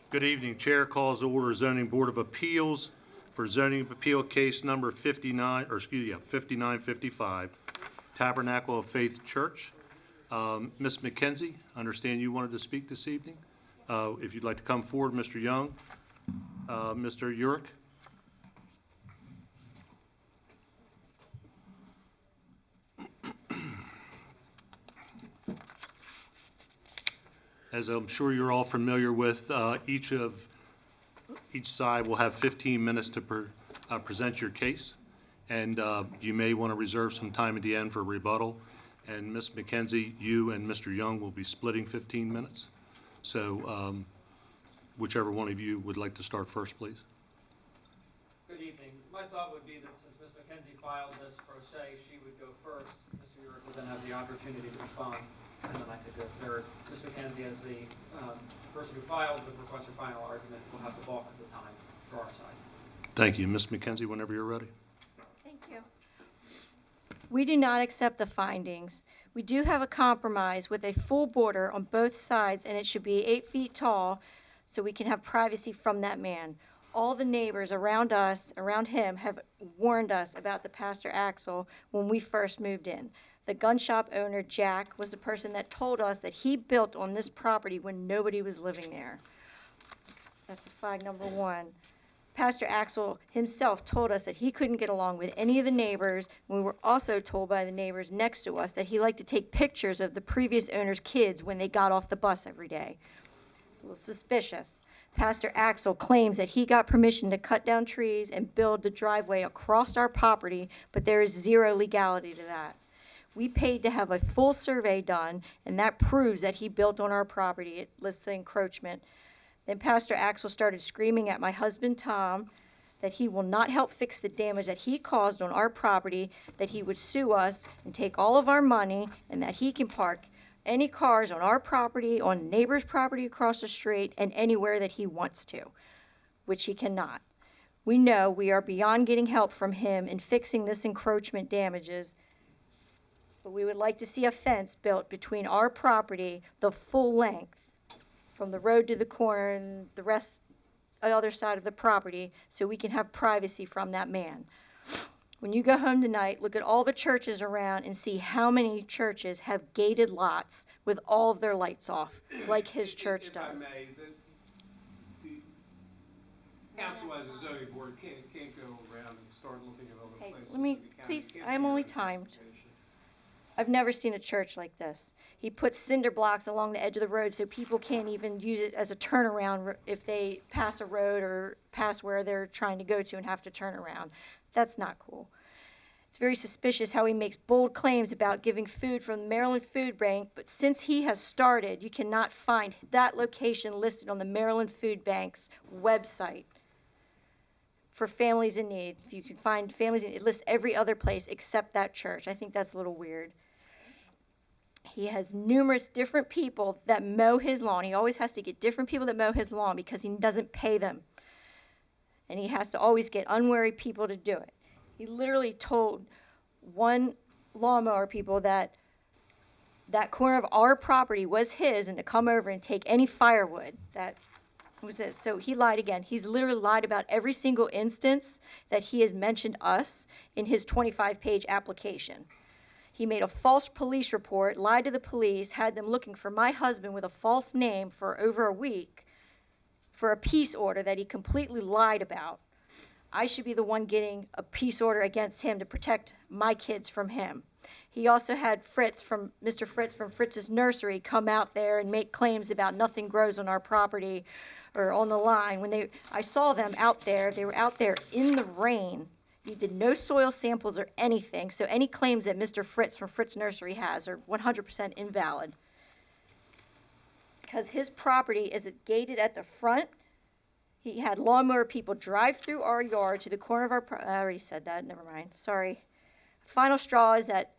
Good evening. Chair calls to order Zoning Board of Appeals for zoning appeal case number 5955, Tabernacle of Faith Church. Ms. McKenzie, I understand you wanted to speak this evening. If you'd like to come forward, Mr. Young, Mr. Urick. As I'm sure you're all familiar with, each side will have 15 minutes to present your case, and you may want to reserve some time at the end for rebuttal. And Ms. McKenzie, you and Mr. Young will be splitting 15 minutes. So whichever one of you would like to start first, please. Good evening. My thought would be that since Ms. McKenzie filed this pro se, she would go first. Mr. Urick would then have the opportunity to respond, and then I could go third. Ms. McKenzie, as the person who filed the request for final argument, will have the bulk of the time for our side. Thank you. Ms. McKenzie, whenever you're ready. Thank you. We do not accept the findings. We do have a compromise with a full border on both sides, and it should be 8 feet tall so we can have privacy from that man. All the neighbors around us, around him, have warned us about the Pastor Axel when we first moved in. The gun shop owner, Jack, was the person that told us that he built on this property when nobody was living there. That's flag number one. Pastor Axel himself told us that he couldn't get along with any of the neighbors. We were also told by the neighbors next to us that he liked to take pictures of the previous owner's kids when they got off the bus every day. It's a little suspicious. Pastor Axel claims that he got permission to cut down trees and build the driveway across our property, but there is zero legality to that. We paid to have a full survey done, and that proves that he built on our property. It lists the encroachment. Then Pastor Axel started screaming at my husband, Tom, that he will not help fix the damage that he caused on our property, that he would sue us and take all of our money, and that he can park any cars on our property, on neighbor's property across the street, and anywhere that he wants to, which he cannot. We know we are beyond getting help from him in fixing this encroachment damages, but we would like to see a fence built between our property, the full length, from the road to the corner and the rest, the other side of the property, so we can have privacy from that man. When you go home tonight, look at all the churches around and see how many churches have gated lots with all of their lights off, like his church does. If I may, the council as a zoning board can't go around and start looking at other Hey, places. let me, in the county. please, Can't I'm do only that timed. investigation. I've never seen a church like this. He puts cinder blocks along the edge of the road so people can't even use it as a turnaround if they pass a road or pass where they're trying to go to and have to turn around. That's not cool. It's very suspicious how he makes bold claims about giving food from the Maryland Food Bank, but since he has started, you cannot find that location listed on the Maryland Food Bank's website for families in need. If you can find families in need, it lists every other place except that church. I think that's a little weird. He has numerous different people that mow his lawn. He always has to get different people that mow his lawn because he doesn't pay them. And he has to always get unwary people to do it. He literally told one lawnmower people that that corner of our property was his and to come over and take any firewood. That was it. So he lied again. He's literally lied about every single instance that he has mentioned us in his 25-page application. He made a false police report, lied to the police, had them looking for my husband with a false name for over a week for a peace order that he completely lied about. I should be the one getting a peace order against him to protect my kids from him. He also had Mr. Fritz from Fritz's nursery come out there and make claims about nothing grows on our property or on the line. When I saw them out there, they were out there in the rain. He did no soil samples or anything, so any claims that Mr. Fritz from Fritz Nursery has are 100% invalid. Because his property is gated at the front, he had lawnmower people drive through our yard to the corner of our I already said that, never mind, sorry. Final straw is that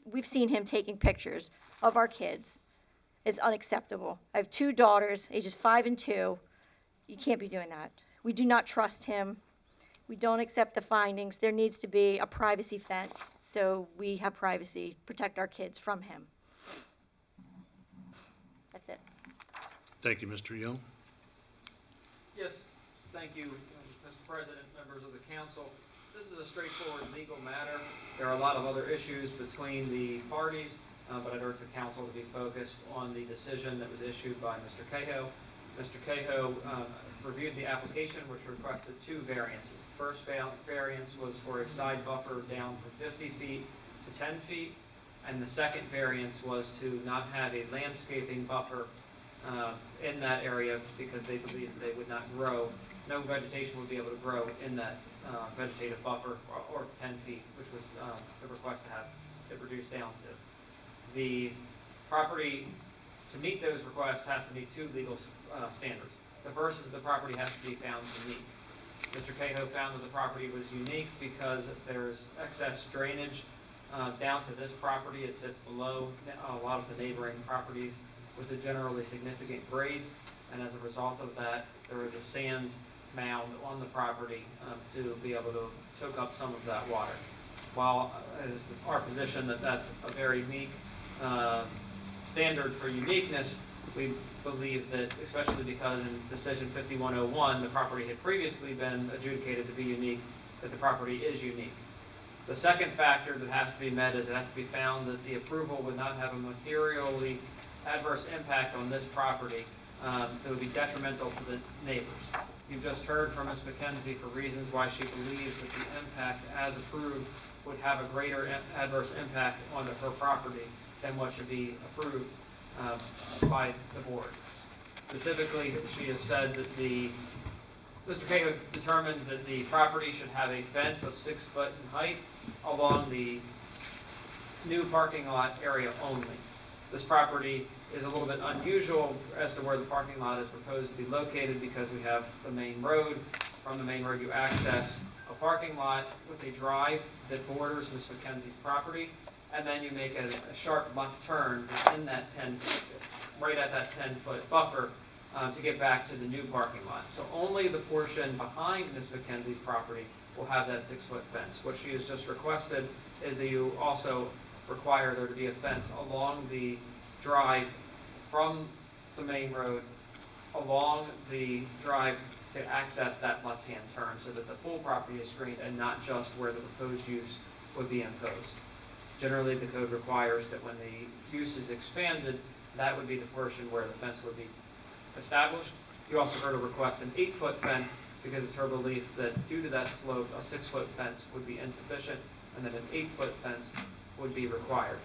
we've seen him taking pictures of our kids. It's unacceptable. I have 2 daughters, ages 5 and 2. You can't be doing that. We do not trust him. We don't accept the findings. There needs to be a privacy fence so we have privacy, protect our kids from him. That's it. Thank you, Mr. Young. Yes, thank you, Mr. President, members of the council. This is a straightforward legal matter. There are a lot of other issues between the parties, but I'd urge the council to be focused on the decision that was issued by Mr. Cahill. Mr. Cahill reviewed the application, which requested 2 variances. The first variance was for a side buffer down from 50 feet to 10 feet, and the second variance was to not have a landscaping buffer in that area because they believed they would not grow, no vegetation would be able to grow in that vegetative buffer or 10 feet, which was the request to have it reduced down to. The property, to meet those requests, has to meet 2 legal standards. The first is the property has to be found unique. Mr. Cahill found that the property was unique because there's excess drainage down to this property. It sits below a lot of the neighboring properties with a generally significant grade, and as a result of that, there is a sand mound on the property to be able to soak up some of that water. While it is our position that that's a very unique standard for uniqueness, we believe that, especially because in Decision 5101, the property had previously been adjudicated to be unique, that the property is unique. The second factor that has to be met is it has to be found that the approval would not have a materially adverse impact on this property that would be detrimental to the neighbors. You've just heard from Ms. McKenzie for reasons why she believes that the impact as approved would have a greater adverse impact on her property than what should be approved by the board. Specifically, she has said that Mr. Cahill determined that the property should have a fence of 6 foot in height along the new parking lot area only. This property is a little bit unusual as to where the parking lot is proposed to be located because we have the main road. From the main road, you access a parking lot with a drive that borders Ms. McKenzie's property, and then you make a sharp left turn in that right at that 10-foot buffer to get back to the new parking lot. So only the portion behind Ms. McKenzie's property will have that 6-foot fence. What she has just requested is that you also require there to be a fence along the drive from the main road along the drive to access that left-hand turn so that the full property is screened and not just where the proposed use would be imposed. Generally, the code requires that when the use is expanded, that would be the portion where the fence would be established. You also heard her request an 8-foot fence because it's her belief that due to that slope, a 6-foot fence would be insufficient and that an 8-foot fence would be required.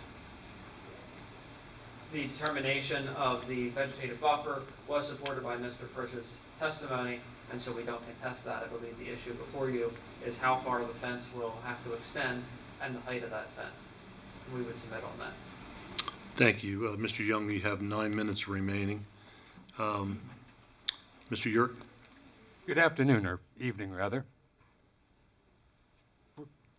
The determination of the vegetative buffer was supported by Mr. Frisch's testimony, and so we don't contest that. I believe the issue before you is how far the fence will have to extend and the height of that fence. We would submit on that. Thank you. Mr. Young, you have 9 minutes remaining. Mr. Yerk? Good afternoon, or evening, rather.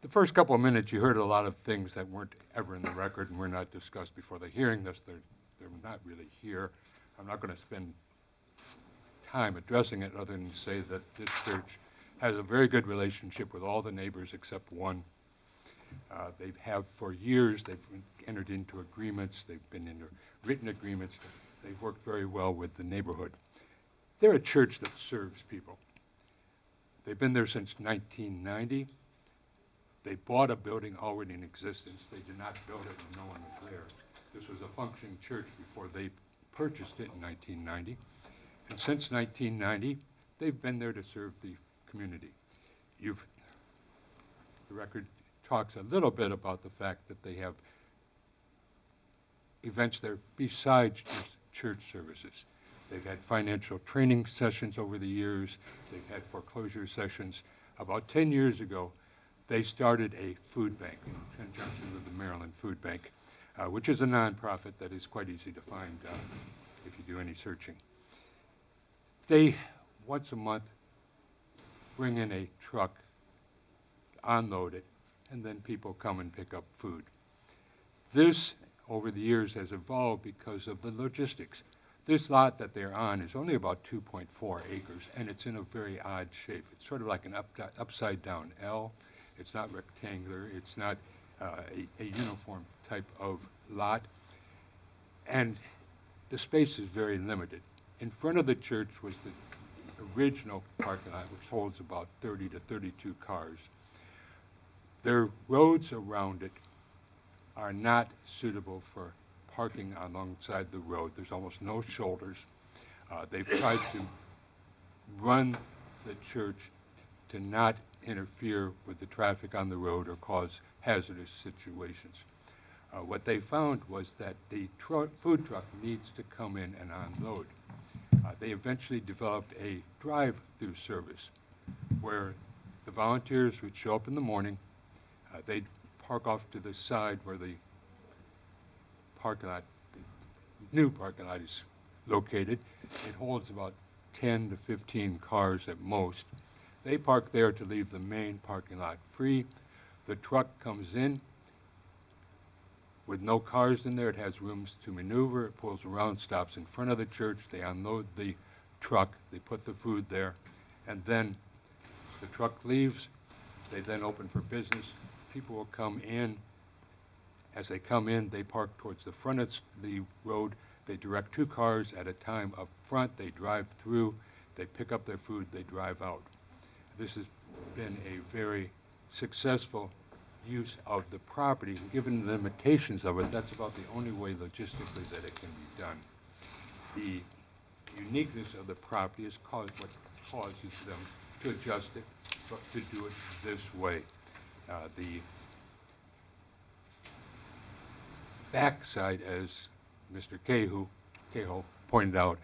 The first couple of minutes, you heard a lot of things that weren't ever in the record and were not discussed before the hearing. They're not really here. I'm not going to spend time addressing it other than to say that this church has a very good relationship with all the neighbors except one. They have for years. They've entered into agreements. They've been into written agreements. They've worked very well with the neighborhood. They're a church that serves people. They've been there since 1990. They bought a building already in existence. They did not build it when no one was there. This was a functioning church before they purchased it in 1990. And since 1990, they've been there to serve the community. The record talks a little bit about the fact that they have events there besides just church services. They've had financial training sessions over the years. They've had foreclosure sessions. About 10 years ago, they started a food bank in conjunction with the Maryland Food Bank, which is a nonprofit that is quite easy to find if you do any searching. They, once a month, bring in a truck, unload it, and then people come and pick up food. This, over the years, has evolved because of the logistics. This lot that they're on is only about 2.4 acres, and it's in a very odd shape. It's sort of like an upside-down L. It's not rectangular. It's not a uniform type of lot. And the space is very limited. In front of the church was the original parking lot, which holds about 30 to 32 cars. Their roads around it are not suitable for parking alongside the road. There's almost no shoulders. They've tried to run the church to not interfere with the traffic on the road or cause hazardous situations. What they found was that the food truck needs to come in and unload. They eventually developed a drive-through service where the volunteers would show up in the morning. They'd park off to the side where the parking lot, the new parking lot is located. It holds about 10 to 15 cars at most. They park there to leave the main parking lot free. The truck comes in with no cars in there. It has rooms to maneuver. It pulls around, stops in front of the church. They unload the truck. They put the food there. And then the truck leaves. They then open for business. People will come in. As they come in, they park towards the front of the road. They direct 2 cars at a time up front. They drive through. They pick up their food. They drive out. This has been a very successful use of the property. Given the limitations of it, that's about the only way logistically that it can be done. The uniqueness of the property is what causes them to adjust it, but to do it this way. The backside, as Mr. Cahill pointed out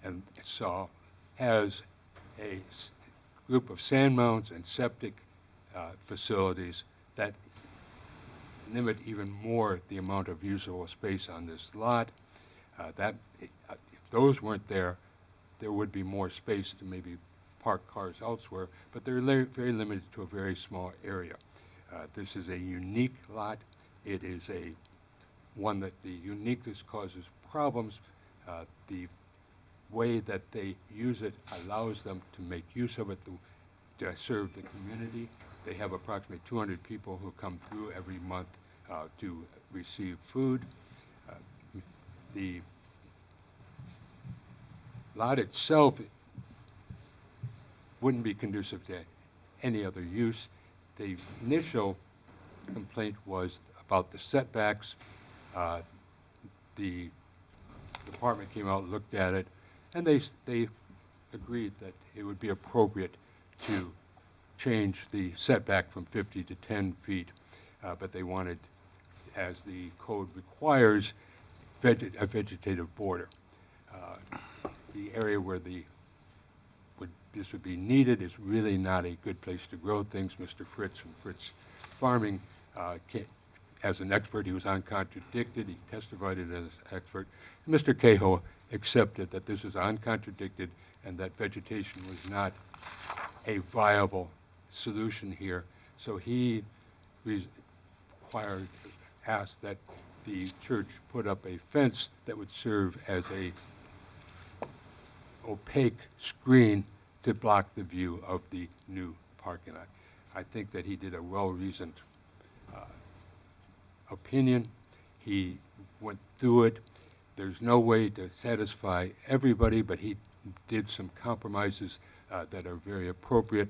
and saw, has a group of sand mounds and septic facilities that limit even more the amount of usable space on this lot. If those weren't there, there would be more space to maybe park cars elsewhere, but they're very limited to a very small area. This is a unique lot. It is one that the uniqueness causes problems. The way that they use it allows them to make use of it to serve the community. They have approximately 200 people who come through every month to receive food. The lot itself wouldn't be conducive to any other use. The initial complaint was about the setbacks. The department came out, looked at it, and they agreed that it would be appropriate to change the setback from 50 to 10 feet, but they wanted, as the code requires, a vegetative border. The area where this would be needed is really not a good place to grow things. Mr. Fritz from Fritz Farming, as an expert, he was uncontradicted. He testified as an expert. Mr. Cahill accepted that this was uncontradicted and that vegetation was not a viable solution here. So he asked that the church put up a fence that would serve as a opaque screen to block the view of the new parking lot. I think that he did a well-reasoned opinion. He went through it. There's no way to satisfy everybody, but he did some compromises that are very appropriate.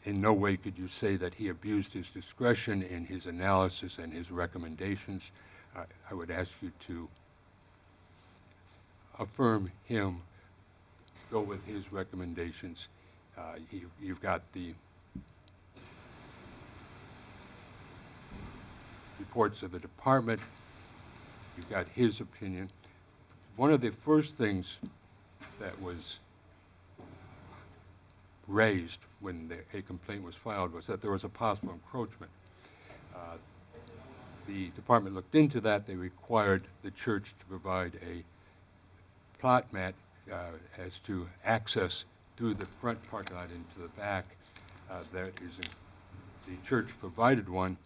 In no way could you say that he abused his discretion in his analysis and his recommendations. I would ask you to affirm him, go with his recommendations. You've got the reports of the department. You've got his opinion. One of the first things that was raised when a complaint was filed was that there was a possible encroachment. The department looked into that. They required the church to provide a plot mat as to access through the front parking lot into the back. The church provided one.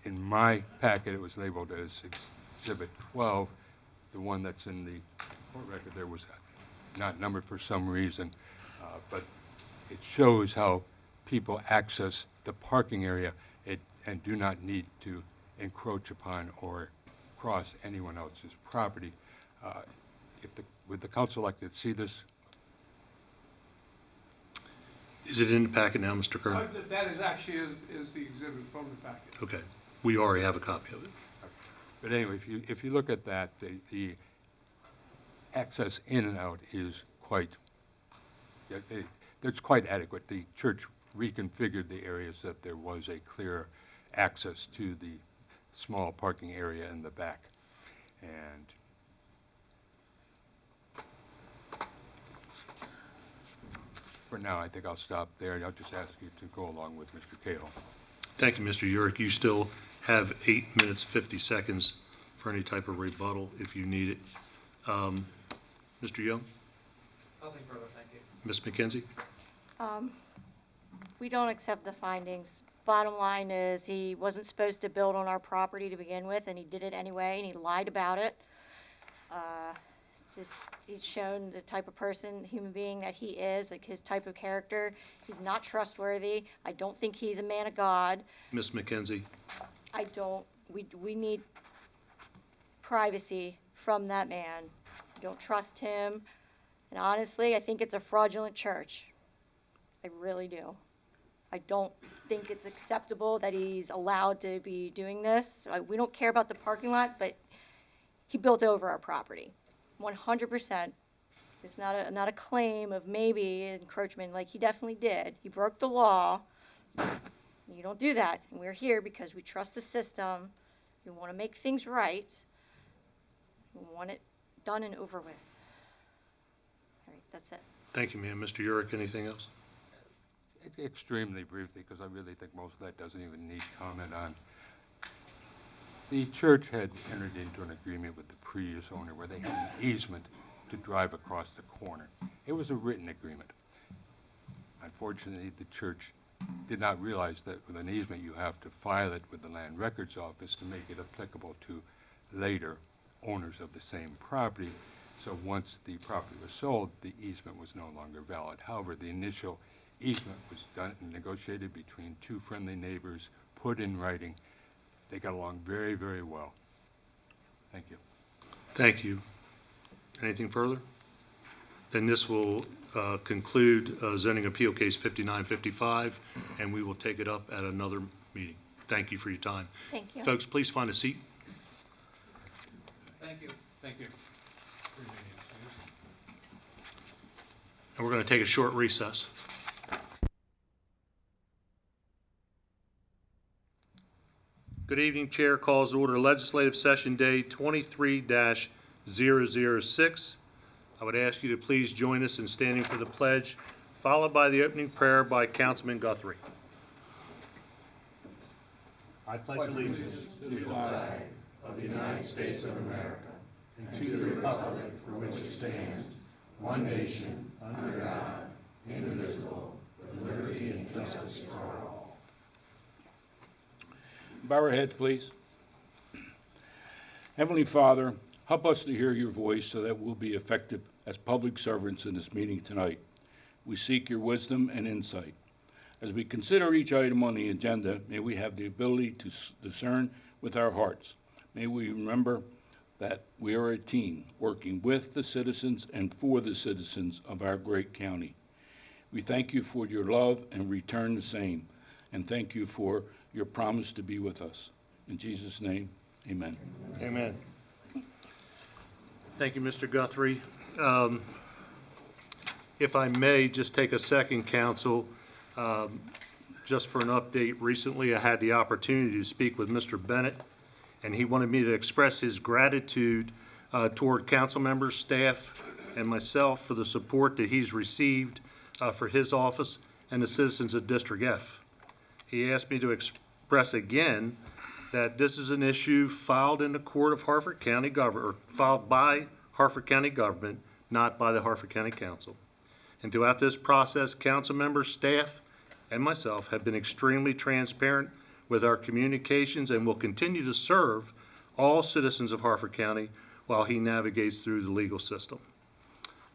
In my packet, it was labeled as Exhibit 12. The one that's in the court record there was not numbered for some reason, but it shows how people access the parking area and do not need to encroach upon or cross anyone else's property. Would the council like to see this Is it in the packet now, Mr. Kern? That is actually is the exhibit from the packet. Okay, we already have a copy of it. But anyway, if you look at that, the access in and out is quite, it's quite adequate. The church reconfigured the areas that there was a clear access to the small parking area in the back. And for now, I think I'll stop there. I'll just ask you to go along with Mr. Cahill. Thank you, Mr. Urick. You still have 8 minutes, 50 seconds for any type of rebuttal if you need it. Mr. Young? Nothing further, thank you. Ms. McKenzie? We don't accept the findings. Bottom line is, he wasn't supposed to build on our property to begin with, and he did it anyway, and he lied about it. It's just, he's shown the type of person, human being that he is, like his type of character. He's not trustworthy. I don't think he's a man of God. Ms. McKenzie? We need privacy from that man. Don't trust him. And honestly, I think it's a fraudulent church. I really do. I don't think it's acceptable that he's allowed to be doing this. We don't care about the parking lots, but he built over our property, 100%. It's not a claim of maybe encroachment, like he definitely did. He broke the law. You don't do that. And we're here because we trust the system. We want to make things right. We want it done and over with. All right, that's it. Thank you, ma'am. Mr. Urick, anything else? Extremely briefly, because I really think most of that doesn't even need comment on. The church had entered into an agreement with the previous owner where they had an easement to drive across the corner. It was a written agreement. Unfortunately, the church did not realize that with an easement, you have to file it with the Land Records Office to make it applicable to later owners of the same property. So once the property was sold, the easement was no longer valid. However, the initial easement was done and negotiated between two friendly neighbors, put in writing. They got along very, very well. Thank you. Thank you. Anything further? Then this will conclude zoning appeal case 5955, and we will take it up at another meeting. Thank you for your time. Thank you. Folks, please find a seat. Thank you. Thank you. And we're going to take a short recess. Good evening, Chair. Calls to order Legislative Session Day 23-006. I would ask you to please join us in standing for the pledge, followed by the opening prayer by Councilman Guthrie. I pledge allegiance to the flag of the United States of America and to the republic for which it stands, one nation, under God, indivisible, with liberty and justice for all. Bow our heads, please. Heavenly Father, help us to hear your voice so that we'll be effective as public servants in this meeting tonight. We seek your wisdom and insight. As we consider each item on the agenda, may we have the ability to discern with our hearts. May we remember that we are a team working with the citizens and for the citizens of our great county. We thank you for your love and return the same, and thank you for your promise to be with us. In Jesus' name, amen. Amen. Thank you, Mr. Guthrie. If I may, just take a second, Council, just for an update. Recently, I had the opportunity to speak with Mr. Bennett, and he wanted me to express his gratitude toward council members, staff, and myself for the support that he's received for his office and the citizens of District F. He asked me to express again that this is an issue filed in the court of Harford County Government, or filed by Harford County Government, not by the Harford County Council. And throughout this process, council members, staff, and myself have been extremely transparent with our communications and will continue to serve all citizens of Harford County while he navigates through the legal system.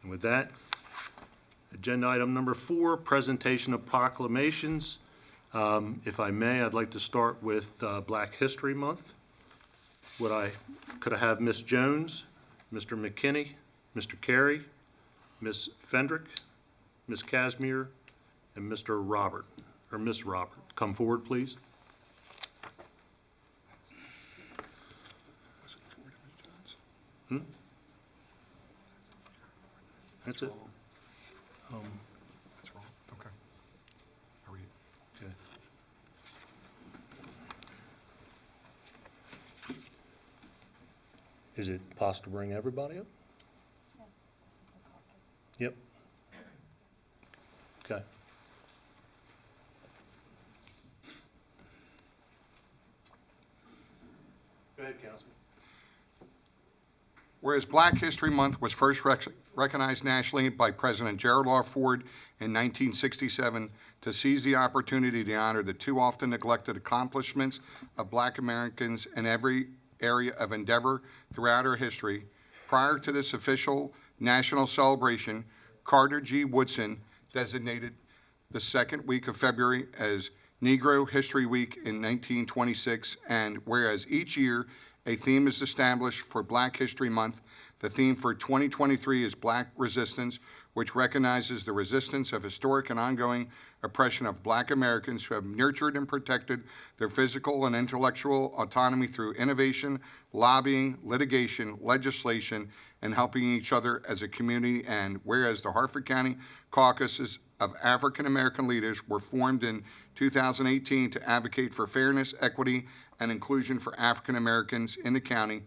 And with that, agenda item number 4, presentation of proclamations. If I may, I'd like to start with Black History Month. Could I have Ms. Jones, Mr. McKinney, Mr. Carey, Ms. Fendrick, Ms. Casimir, and Mr. Robert, or Miss Robert. Come forward, please. That's it. That's wrong. Okay. I'll read it. Okay. Is it possible to bring everybody up? Yep. Okay. Go ahead, Councilman. Whereas Black History Month was first recognized nationally by President Gerald R. Ford in 1967 to seize the opportunity to honor the too often neglected accomplishments of Black Americans in every area of endeavor throughout our history, prior to this official national celebration, Carter G. Woodson designated the second week of February as Negro History Week in 1926, and whereas each year a theme is established for Black History Month, the theme for 2023 is Black Resistance, which recognizes the resistance of historic and ongoing oppression of Black Americans who have nurtured and protected their physical and intellectual autonomy through innovation, lobbying, litigation, legislation, and helping each other as a community. And whereas the Harford County Caucuses of African American Leaders were formed in 2018 to advocate for fairness, equity, and inclusion for African Americans in the county,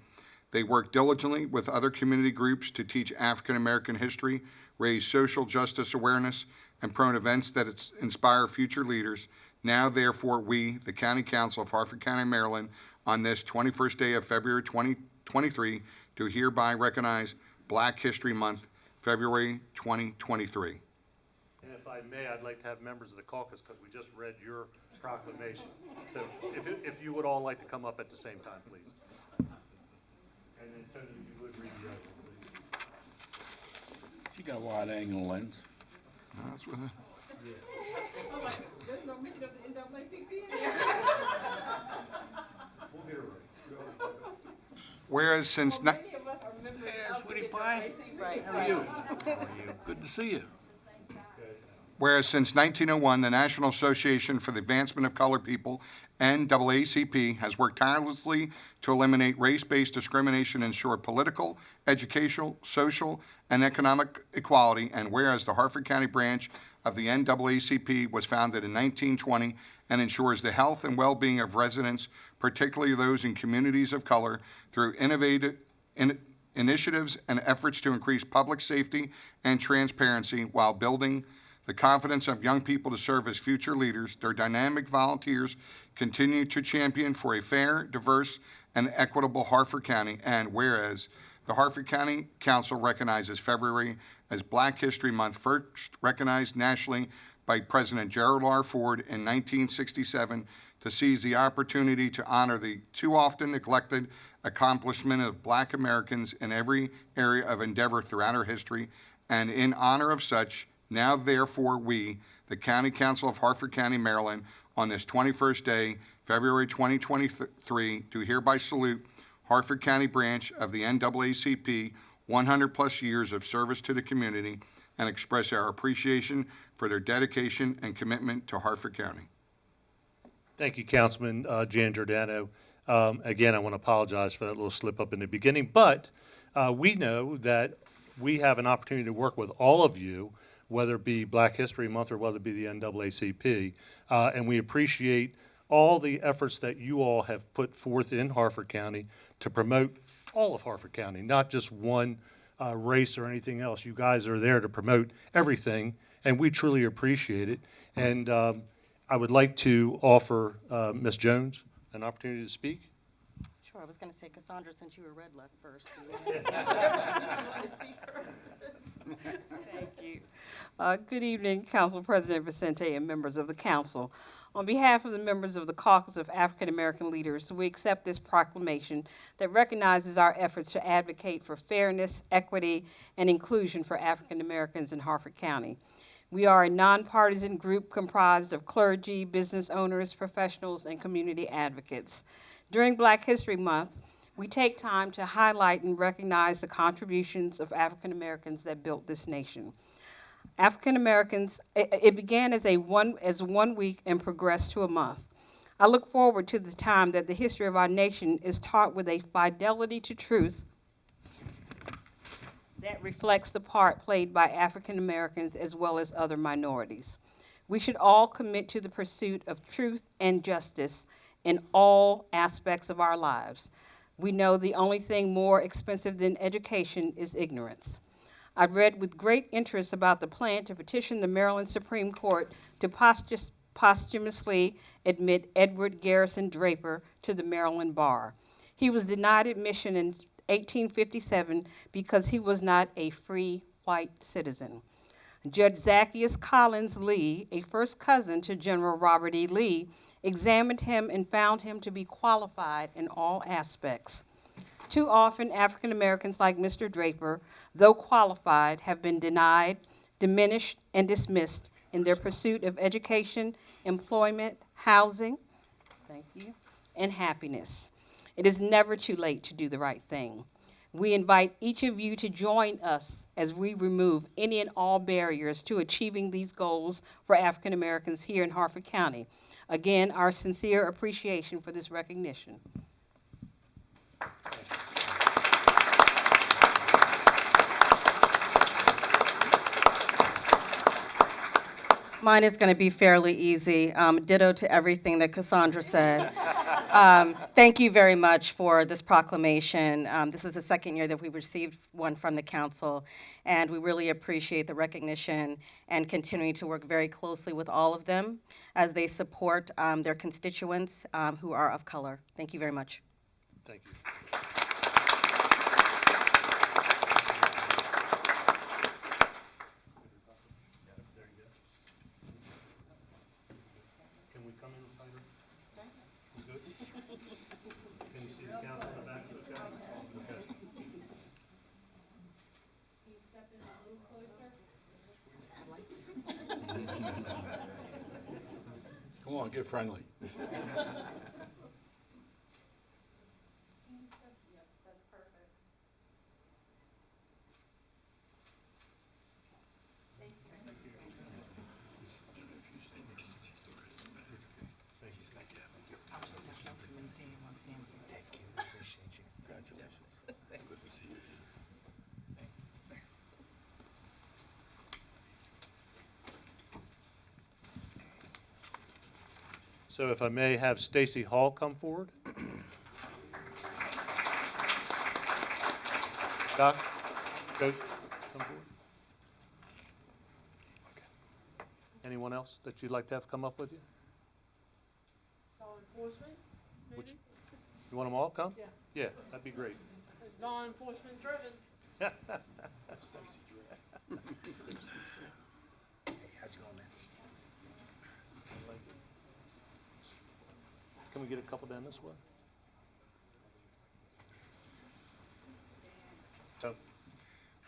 they work diligently with other community groups to teach African American history, raise social justice awareness, and promote events that inspire future leaders. Now, therefore, we, the County Council of Harford County, Maryland, on this 21st day of February 2023, do hereby recognize Black History Month, February 2023. And if I may, I'd like to have members of the caucus, because we just read your proclamation. So if you would all like to come up at the same time, please. And then Tony, if you would read the other one, please. She got a wide angle lens. That's what- There's no mention of the NAACP. We'll get it right. Whereas since ni- Many of us are members Hey there, of the sweetie pie. NAACP. How are you? Good to see you. Whereas since 1901, the National Association for the Advancement of Colored People, NAACP, has worked tirelessly to eliminate race-based discrimination and ensure political, educational, social, and economic equality, and whereas the Harford County branch of the NAACP was founded in 1920 and ensures the health and well-being of residents, particularly those in communities of color, through innovative initiatives and efforts to increase public safety and transparency while building the confidence of young people to serve as future leaders. Their dynamic volunteers continue to champion for a fair, diverse, and equitable Harford County. And whereas the Harford County Council recognizes February as Black History Month, first recognized nationally by President Gerald R. Ford in 1967 to seize the opportunity to honor the too often neglected accomplishment of Black Americans in every area of endeavor throughout our history. And in honor of such, now, therefore, we, the County Council of Harford County, Maryland, on this 21st day, February 2023, do hereby salute Harford County branch of the NAACP, 100-plus years of service to the community, and express our appreciation for their dedication and commitment to Harford County. Thank you, Councilman Jan Giordano. Again, I want to apologize for that little slip up in the beginning, but we know that we have an opportunity to work with all of you, whether it be Black History Month or whether it be the NAACP, and we appreciate all the efforts that you all have put forth in Harford County to promote all of Harford County, not just one race or anything else. You guys are there to promote everything, and we truly appreciate it. And I would like to offer Ms. Jones an opportunity to speak. Sure, I was going to say, Cassandra, since you were red left first. Do you want to speak first? Thank you. Good evening, Council President Vicente and members of the council. On behalf of the members of the Caucus of African American Leaders, we accept this proclamation that recognizes our efforts to advocate for fairness, equity, and inclusion for African Americans in Harford County. We are a nonpartisan group comprised of clergy, business owners, professionals, and community advocates. During Black History Month, we take time to highlight and recognize the contributions of African Americans that built this nation. African Americans, it began as one week and progressed to a month. I look forward to the time that the history of our nation is taught with a fidelity to truth that reflects the part played by African Americans as well as other minorities. We should all commit to the pursuit of truth and justice in all aspects of our lives. We know the only thing more expensive than education is ignorance. I read with great interest about the plan to petition the Maryland Supreme Court to posthumously admit Edward Garrison Draper to the Maryland bar. He was denied admission in 1857 because he was not a free white citizen. Judge Zacchaeus Collins Lee, a first cousin to General Robert E. Lee, examined him and found him to be qualified in all aspects. Too often, African Americans like Mr. Draper, though qualified, have been denied, diminished, and dismissed in their pursuit of education, employment, housing, thank you, and happiness. It is never too late to do the right thing. We invite each of you to join us as we remove any and all barriers to achieving these goals for African Americans here in Harford County. Again, our sincere appreciation for this recognition. Mine is going to be fairly easy. Ditto to everything that Cassandra said. Thank you very much for this proclamation. This is the second year that we've received one from the council, and we really appreciate the recognition and continuing to work very closely with all of them as they support their constituents who are of color. Thank you very much. Thank you. Can we come in tighter? We good? Can you see the council in the back? Okay. Come on, get friendly. So if I may have Stacy Hall come forward. Doc, Coach, come forward. Okay. Anyone else that you'd like to have come up with you? Law enforcement, Which- maybe? You want them all come? Yeah. Yeah, that'd be great. It's law enforcement driven. Can we get a couple down this way? So,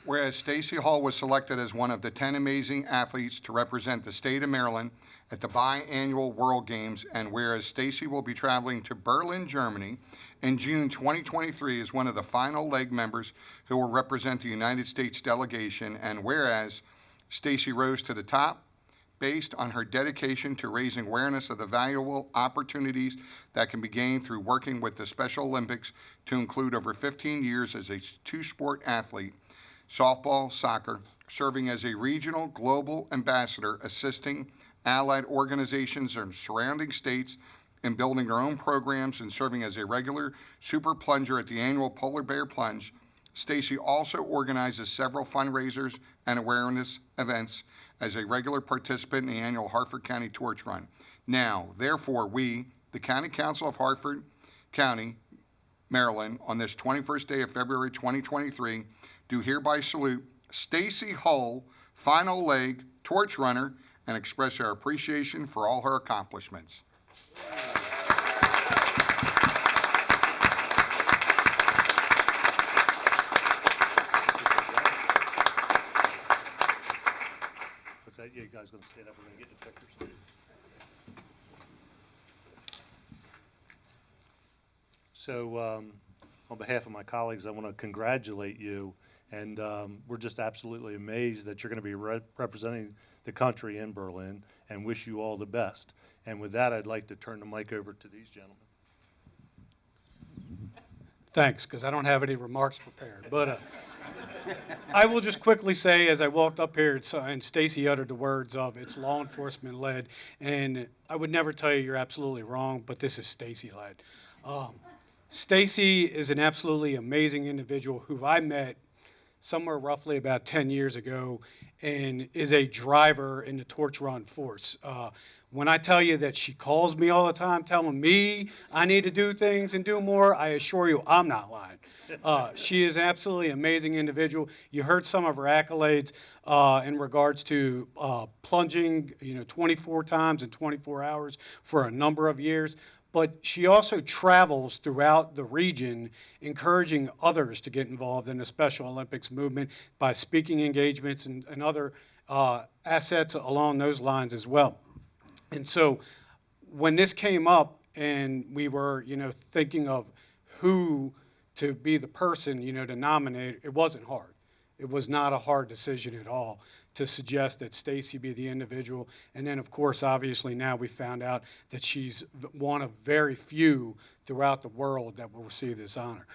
Whereas Stacy Hall was selected as one of the 10 amazing athletes to represent the state of Maryland at the biannual World Games, and whereas Stacy will be traveling to Berlin, Germany in June 2023 as one of the final leg members who will represent the United States delegation, and whereas Stacy rose to the top based on her dedication to raising awareness of the valuable opportunities that can be gained through working with the Special Olympics, to include over 15 years as a two-sport athlete, softball, soccer, serving as a regional global ambassador, assisting allied organizations in surrounding states in building their own programs, and serving as a regular super plunger at the annual Polar Bear Plunge. Stacy also organizes several fundraisers and awareness events as a regular participant in the annual Harford County Torch Run. Now, therefore, we, the County Council of Harford County, Maryland, on this 21st day of February 2023, do hereby salute Stacy Hull, final leg torch runner, and express our appreciation for all her accomplishments. what's that? You guys gonna stand up? We're gonna get the pictures. So, on behalf of my colleagues, I want to congratulate you And we're just absolutely amazed that you're going to be representing the country in Berlin, and wish you all the best. And with that, I'd like to turn the mic over to these gentlemen. Thanks, because I don't have any remarks prepared. But I will just quickly say, as I walked up here, and Stacy uttered the words of, it's law enforcement led, and I would never tell you you're absolutely wrong, but this is Stacy led. Stacy is an absolutely amazing individual who I met somewhere roughly about 10 years ago, and is a driver in the torch run force. When I tell you that she calls me all the time telling me I need to do things and do more, I assure you I'm not lying. She is an absolutely amazing individual. You heard some of her accolades in regards to plunging, 24 times in 24 hours for a number of years. But she also travels throughout the region, encouraging others to get involved in the Special Olympics movement by speaking engagements and other assets along those lines as well. And so when this came up and we were, thinking of who to be the person, to nominate, it wasn't hard. It was not a hard decision at all to suggest that Stacy be the individual. And then, of course, obviously now we found out that she's one of very few throughout the world that will receive this honor.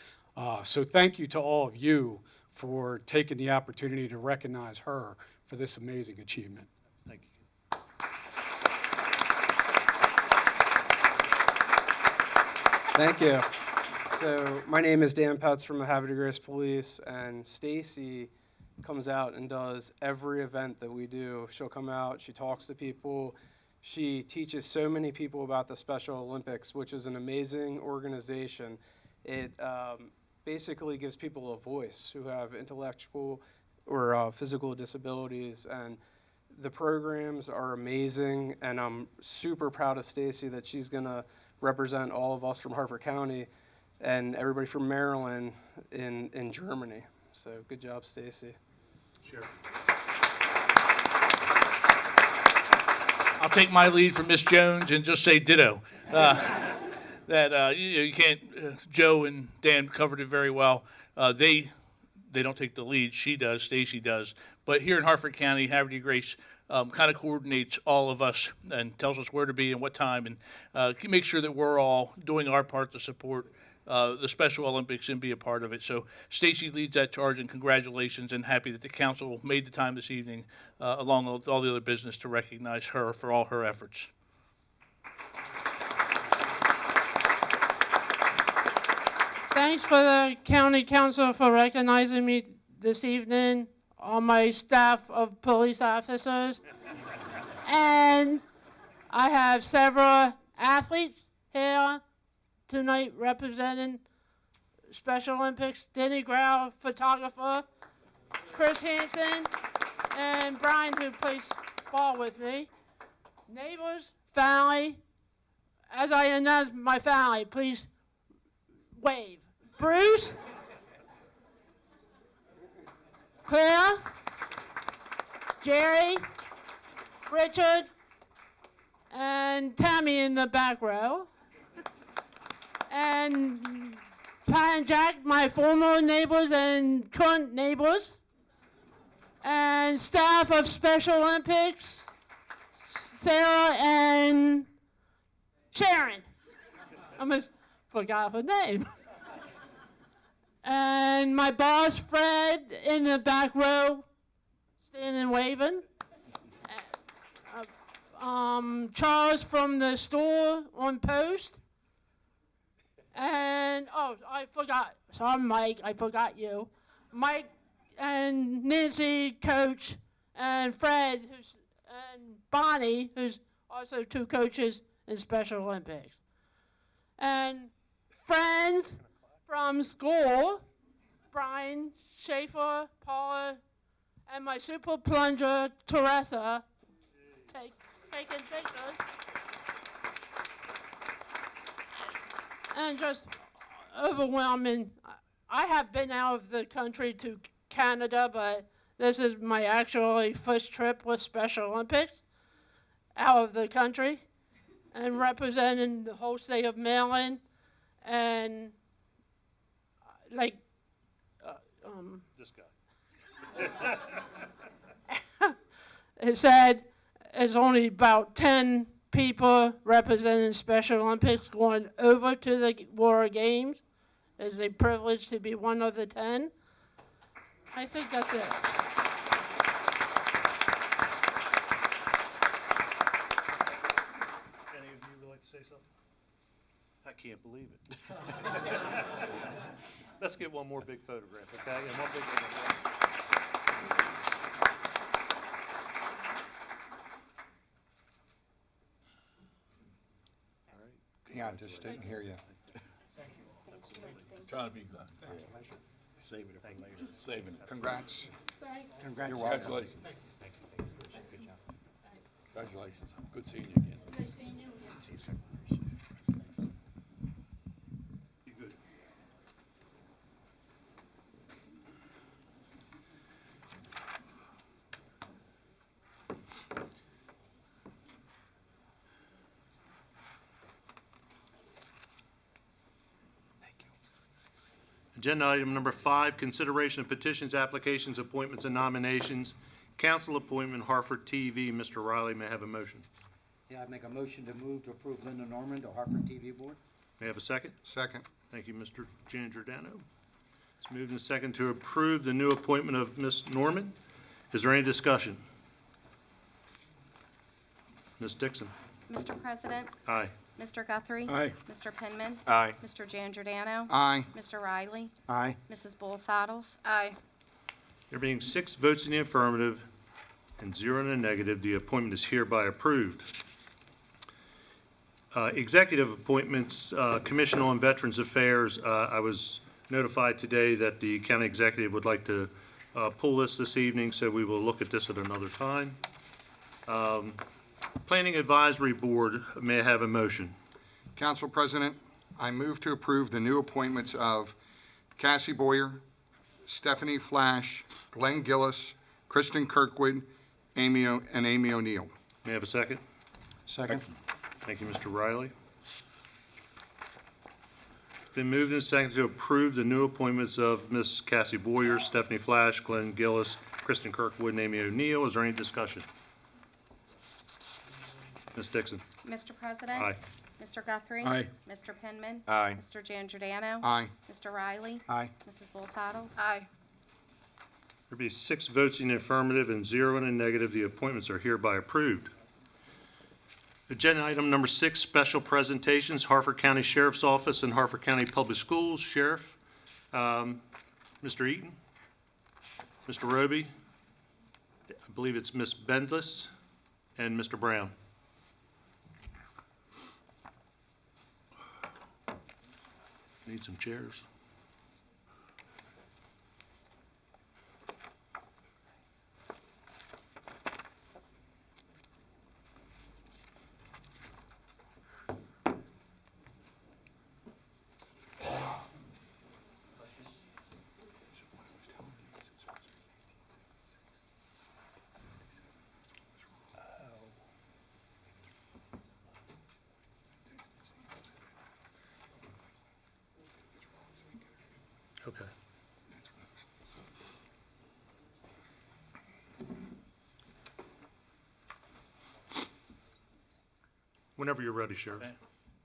So thank you to all of you for taking the opportunity to recognize her for this amazing achievement. Thank you. Thank you. So my name is Dan Putz from the Havre Grace Police, and Stacy comes out and does every event that we do. She'll come out, she talks to people, she teaches so many people about the Special Olympics, which is an amazing organization. It basically gives people a voice who have intellectual or physical disabilities, and the programs are amazing, and I'm super proud of Stacy that she's gonna represent all of us from Harford County and everybody from Maryland in Germany. So good job, Stacy. Sure. I'll take my lead from Miss Jones and just say ditto. You can't. Joe and Dan covered it very well. They don't take the lead. She does. Stacy does. But here in Harford County, Havre Grace kind of coordinates all of us and tells us where to be and what time, and make sure that we're all doing our part to support the Special Olympics and be a part of it. So Stacy leads that charge, and congratulations, and happy that the council made the time this evening, along with all the other business, to recognize her for all her efforts. Thanks for the county council for recognizing me this evening, all my staff of police officers. And I have several athletes here tonight representing Special Olympics. Denny Grau, photographer, Chris Hansen, and Brian, who plays ball with me. Neighbors, family. As I announce my family, please wave. Bruce, Claire, Jerry, Richard, and Tammy in the back row. And Pat and Jack, my former neighbors and current neighbors. And staff of Special Olympics, Sarah and Sharon. I almost forgot her name. And my boss, Fred, in the back row, standing waving. Charles from the store on post. And, I forgot. Sorry, Mike, I forgot you. Mike and Nancy, coach, and Fred, and Bonnie, who's also two coaches in Special Olympics. And friends from school, Brian, Schaefer, Paula, and my super plunger, Teresa, taking pictures. And just overwhelming. I have been out of the country to Canada, but this is my actually first trip with Special Olympics out of the country and representing the whole state of Maryland and This guy. It said there's only about 10 people representing Special Olympics going over to the War Games. It's a privilege to be one of the 10. I think that's it. Any of you would like to say something? I can't believe it. Let's get one more big photograph, okay? And one big photograph. Hang on, just didn't hear you. Trying to be good. Saving it for later. Saving it. Congrats. Congrats. You're welcome. Congratulations. Congratulations. Good seeing you again. You good? Agenda item number 5, consideration of petitions, applications, appointments, and nominations. Council appointment, Harford TV. Mr. Riley, may I have a motion? Yeah, I'd make a motion to move to approve Linda Norman to Harford TV Board. May I have a second? Second. Thank you, Mr. Giangiordano. It's moved and second to approve the new appointment of Ms. Norman. Is there any discussion? Ms. Dixon? Mr. President, Aye. Mr. Guthrie. Aye. Mr. Penman. Aye. Mr. Giangiordano. Aye. Mr. Riley. Aye. Mrs. Bull-Saddles. Aye. There being 6 votes in the affirmative and 0 in the negative, the appointment is hereby approved. Executive appointments, Commission on Veterans Affairs. I was notified today that the county executive would like to pull this evening, so we will look at this at another time. Planning Advisory Board, may I have a motion? Council President, I move to approve the new appointments of Cassie Boyer, Stephanie Flash, Glenn Gillis, Kristen Kirkwood, Amy O'Neill. May I have a second? Second. Thank you, Mr. Riley. It's been moved and seconded to approve the new appointments of Ms. Cassie Boyer, Stephanie Flash, Glenn Gillis, Kristen Kirkwood, and Amy O'Neill. Is there any discussion? Ms. Dixon? Mr. President. Aye. Mr. Guthrie. Aye. Mr. Penman. Aye. Mr. Giangiordano. Aye. Mr. Riley. Aye. Mrs. Bull-Saddles. Aye. There be 6 votes in the affirmative and 0 in the negative. The appointments are hereby approved. Agenda item number 6, special presentations, Harford County Sheriff's Office and Harford County Public Schools. Sheriff, Mr. Eaton, Mr. Roby, I believe it's Ms. Bendless, and Mr. Brown. Need some chairs. Okay. Whenever you're ready, Sheriff. Okay.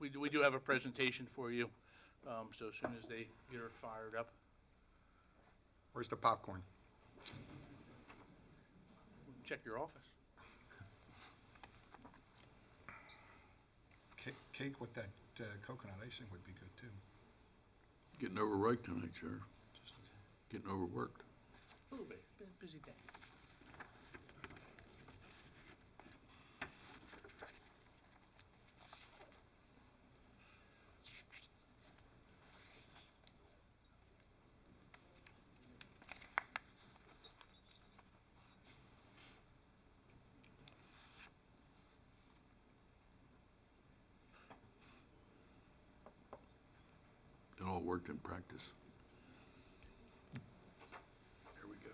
We do have a presentation for you, so as soon as they get her fired up. Where's the popcorn? Check your office. Cake with that coconut icing would be good, too. Getting overworked tonight, Sheriff. Getting overworked. A little bit, busy day. It all worked in practice. Here we go.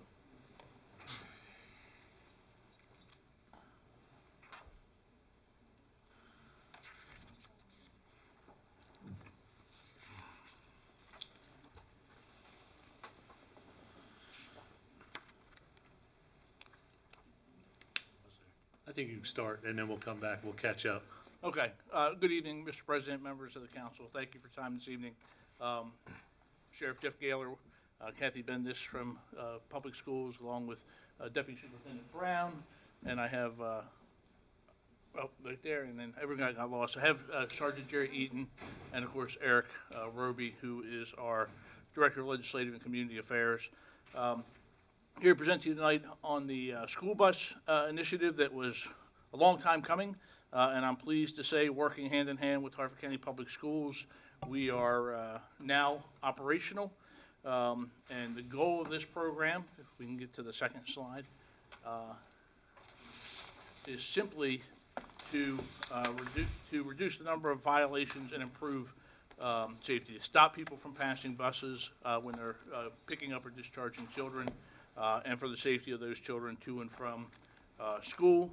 think you can start, and then we'll come back, we'll catch up. Okay. Good evening, Mr. President, members of the council. Thank you for your time this evening. Sheriff Jeff Gaylor, Kathy Bendis from Public Schools, along with Deputy Superintendent Brown, and I have, right there, and then everyone got lost. I have Sergeant Jerry Eaton, and of course Eric Roby, who is our Director of Legislative and Community Affairs. Here to present to you tonight on the school bus initiative that was a long time coming, and I'm pleased to say, working hand in hand with Harford County Public Schools, we are now operational. And the goal of this program, if we can get to the second slide, is simply to reduce the number of violations and improve safety, to stop people from passing buses when they're picking up or discharging children, and for the safety of those children to and from school.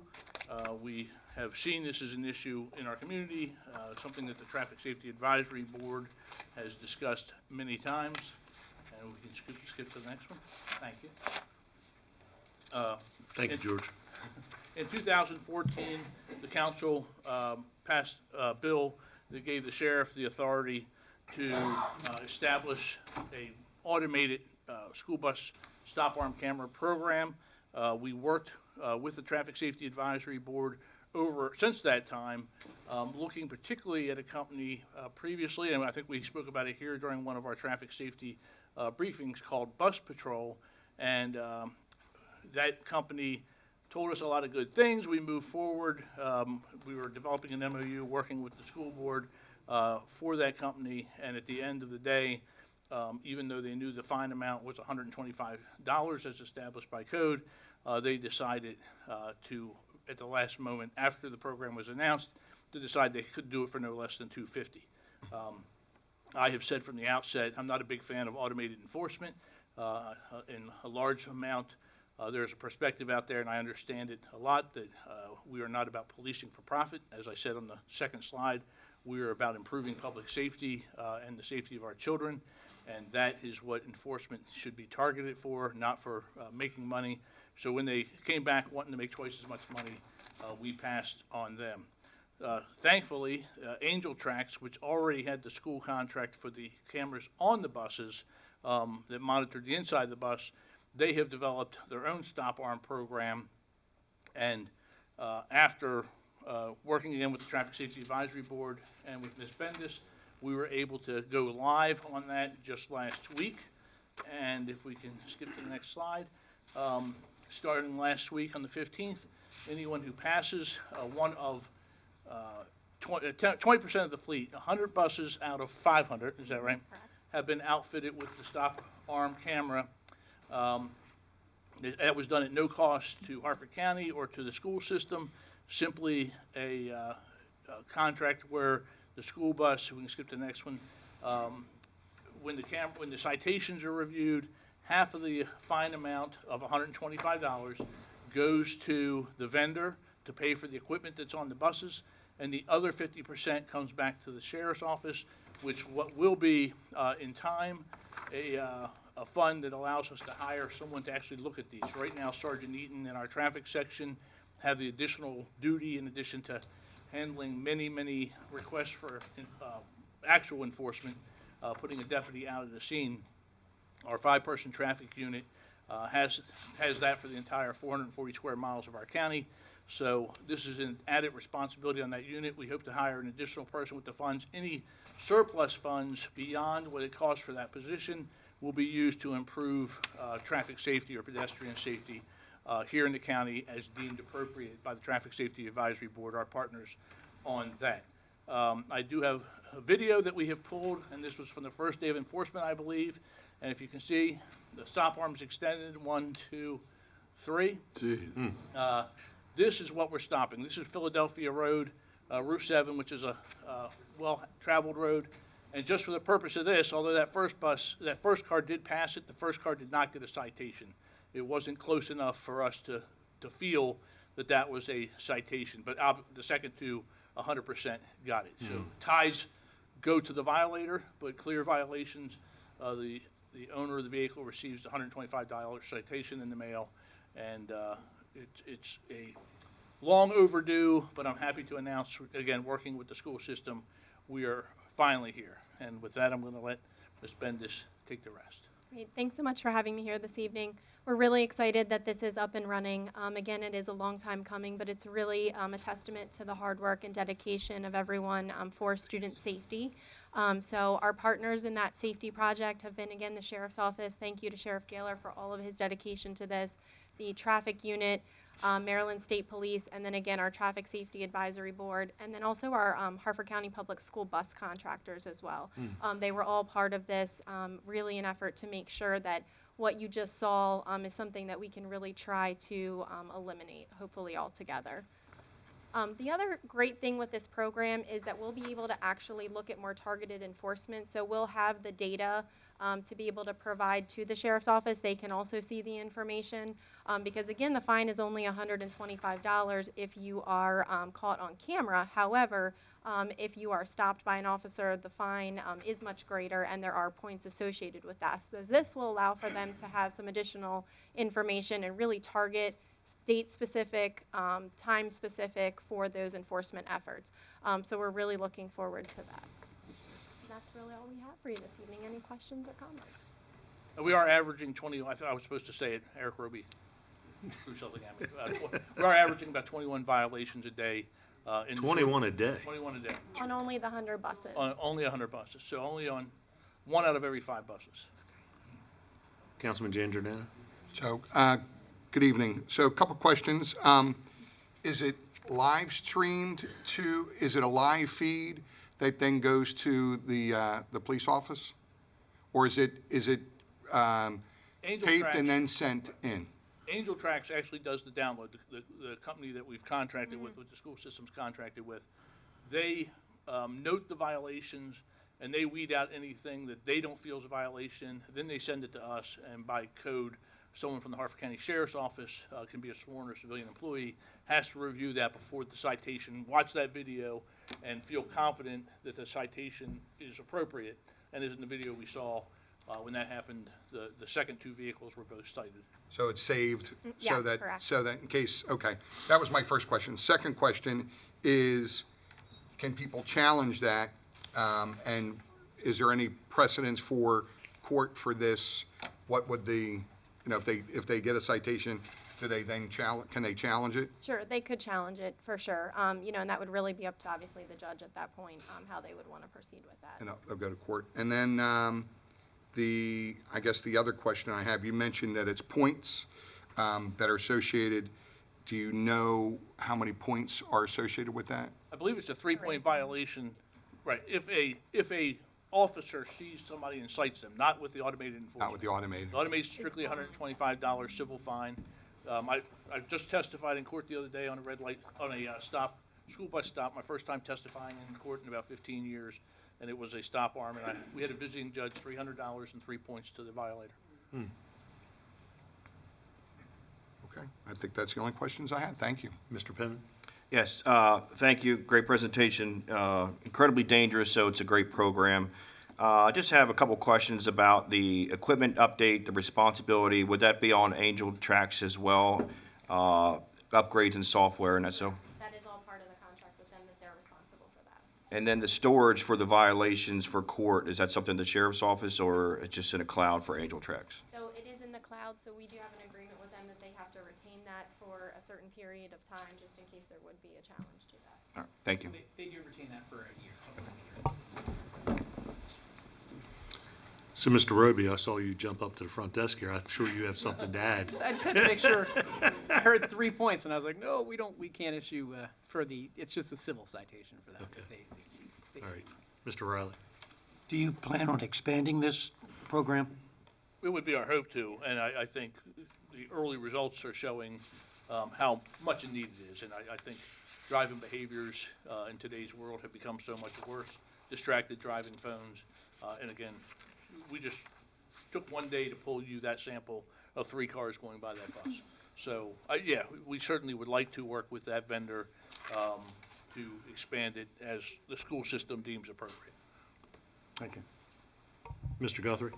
We have seen this as an issue in our community, something that the Traffic Safety Advisory Board has discussed many times. And we can skip to the next one. Thank you. Thank you, George. In 2014, the council passed a bill that gave the sheriff the authority to establish a automated school bus stop arm camera program. We worked with the Traffic Safety Advisory Board since that time, looking particularly at a company previously, and I think we spoke about it here during one of our traffic safety briefings, called Bus Patrol, and that company told us a lot of good things. We moved forward. We were developing an MOU, working with the school board for that company, and at the end of the day, even though they knew the fine amount was $125 as established by code, they decided to, at the last moment after the program was announced, to decide they could do it for no less than $250. I have said from the outset, I'm not a big fan of automated enforcement. In a large amount, there's a perspective out there, and I understand it a lot, that we are not about policing for profit. As I said on the second slide, we are about improving public safety and the safety of our children, and that is what enforcement should be targeted for, not for making money. So when they came back wanting to make twice as much money, we passed on them. Thankfully, Angel Tracks, which already had the school contract for the cameras on the buses that monitored the inside of the bus, they have developed their own stop arm program. And after working again with the Traffic Safety Advisory Board and with Ms. Bendis, we were able to go live on that just last week. And if we can skip to the next slide, starting last week on the 15th, anyone who passes one of 20% of the fleet, 100 buses out of 500, is that right? Correct. Have been outfitted with the stop arm camera. That was done at no cost to Harford County or to the school system, simply a contract where the school bus, we can skip to the next one, when the citations are reviewed, half of the fine amount of $125 goes to the vendor to pay for the equipment that's on the buses, and the other 50% comes back to the sheriff's office, which what will be in time a fund that allows us to hire someone to actually look at these. Right now, Sergeant Eaton in our traffic section have the additional duty, in addition to handling many, many requests for actual enforcement, putting a deputy out of the scene. Our 5-person traffic unit has that for the entire 440 square miles of our county. So this is an added responsibility on that unit. We hope to hire an additional person with the funds. Any surplus funds beyond what it costs for that position will be used to improve traffic safety or pedestrian safety here in the county as deemed appropriate by the Traffic Safety Advisory Board, our partners on that. I do have a video that we have pulled, and this was from the first day of enforcement, I believe. And if you can see, the stop arm's extended, 1, 2, 3. This is what we're stopping. This is Philadelphia Road, Route 7, which is a well-traveled road. And just for the purpose of this, although that first car did pass it, the first car did not get a citation. It wasn't close enough for us to feel that that was a citation. But the second two, 100% got it. So ties go to the violator, but clear violations, the owner of the vehicle receives the $125 citation in the mail, and it's a long overdue, but I'm happy to announce, again, working with the school system, we are finally here. And with that, I'm going to let Ms. Bendis take the rest. Great. Thanks so much for having me here this evening. We're really excited that this is up and running. Again, it is a long time coming, but it's really a testament to the hard work and dedication of everyone for student safety. So our partners in that safety project have been, again, the Sheriff's Office. Thank you to Sheriff Gaylor for all of his dedication to this. The Traffic Unit, Maryland State Police, and then again, our Traffic Safety Advisory Board, and then also our Harford County Public School bus contractors as well. They were all part of this, really an effort to make sure that what you just saw is something that we can really try to eliminate, hopefully altogether. The other great thing with this program is that we'll be able to actually look at more targeted enforcement. So we'll have the data to be able to provide to the Sheriff's Office. They can also see the information because, again, the fine is only $125 if you are caught on camera. However, if you are stopped by an officer, the fine is much greater, and there are points associated with that. So this will allow for them to have some additional information and really target state-specific, time-specific for those enforcement efforts. So we're really looking forward to that. That's really all we have for you this evening. Any questions or comments? We are averaging 20, I thought I was supposed to say it, Eric Roby threw something at me. We are averaging about 21 violations a day. 21 a day? 21 a day. On only the 100 buses. On only 100 buses, so only on 1 out of every 5 buses. Councilman Giangiordano? So, good evening. So a couple questions. Is it live streamed to, is it a live feed that then goes to the police office? Or is it taped and then sent in? Angel Tracks actually does the download. The company that we've contracted with the school system's contracted with, they note the violations and they weed out anything that they don't feel is a violation. Then they send it to us, and by code, someone from the Harford County Sheriff's Office, can be a sworn or civilian employee, has to review that before the citation, watch that video, and feel confident that the citation is appropriate. And as in the video we saw, when that happened, the second 2 vehicles were both cited. So it's saved? Yes, so that, correct. So that in case, okay. That was my first question. Second question is, can people challenge that? And is there any precedence for court for this? What would the, if they get a citation, do they then can they challenge it? Sure, they could challenge it for sure. And that would really be up to obviously the judge at that point, how they would want to proceed with that. And they'll go to court. And then I guess the other question I have, you mentioned that it's points that are associated. Do you know how many points are associated with that? I believe it's a 3-point violation, right, if a officer sees somebody and cites them, not with the automated enforcement. Not with the automated. The automated is strictly $125 civil fine. I just testified in court the other day on a red light, on a school bus stop, my first time testifying in court in about 15 years, and it was a stop arm, and we had a visiting judge, $300 and 3 points to the violator. Okay, I think that's the only questions I had. Thank you. Mr. Penman? Yes, thank you. Great presentation. Incredibly dangerous, so it's a great program. I just have a couple questions about the equipment update, the responsibility. Would that be on Angel Tracks as well? Upgrades in software and that so? That is all part of the contract with them, that they're responsible for that. And then the storage for the violations for court, is that something the sheriff's office or it's just in a cloud for Angel Tracks? So it is in the cloud, so we do have an agreement with them that they have to retain that for a certain period of time, just in case there would be a challenge to that. All right, thank you. They do retain that for a year. So, Mr. Roby, I saw you jump up to the front desk here. I'm sure you have something to add. I just had to make sure. I heard 3 points, and I was like, no, we can't issue it's just a civil citation for that. Okay. All right. Mr. Riley? Do you plan on expanding this program? It would be our hope to, and I think the early results are showing how much in need it is. And I think driving behaviors in today's world have become so much worse. Distracted driving phones, and again, we just took one day to pull you that sample of 3 cars going by that bus. So, yeah, we certainly would like to work with that vendor to expand it as the school system deems appropriate. Thank you. Mr. Guthrie?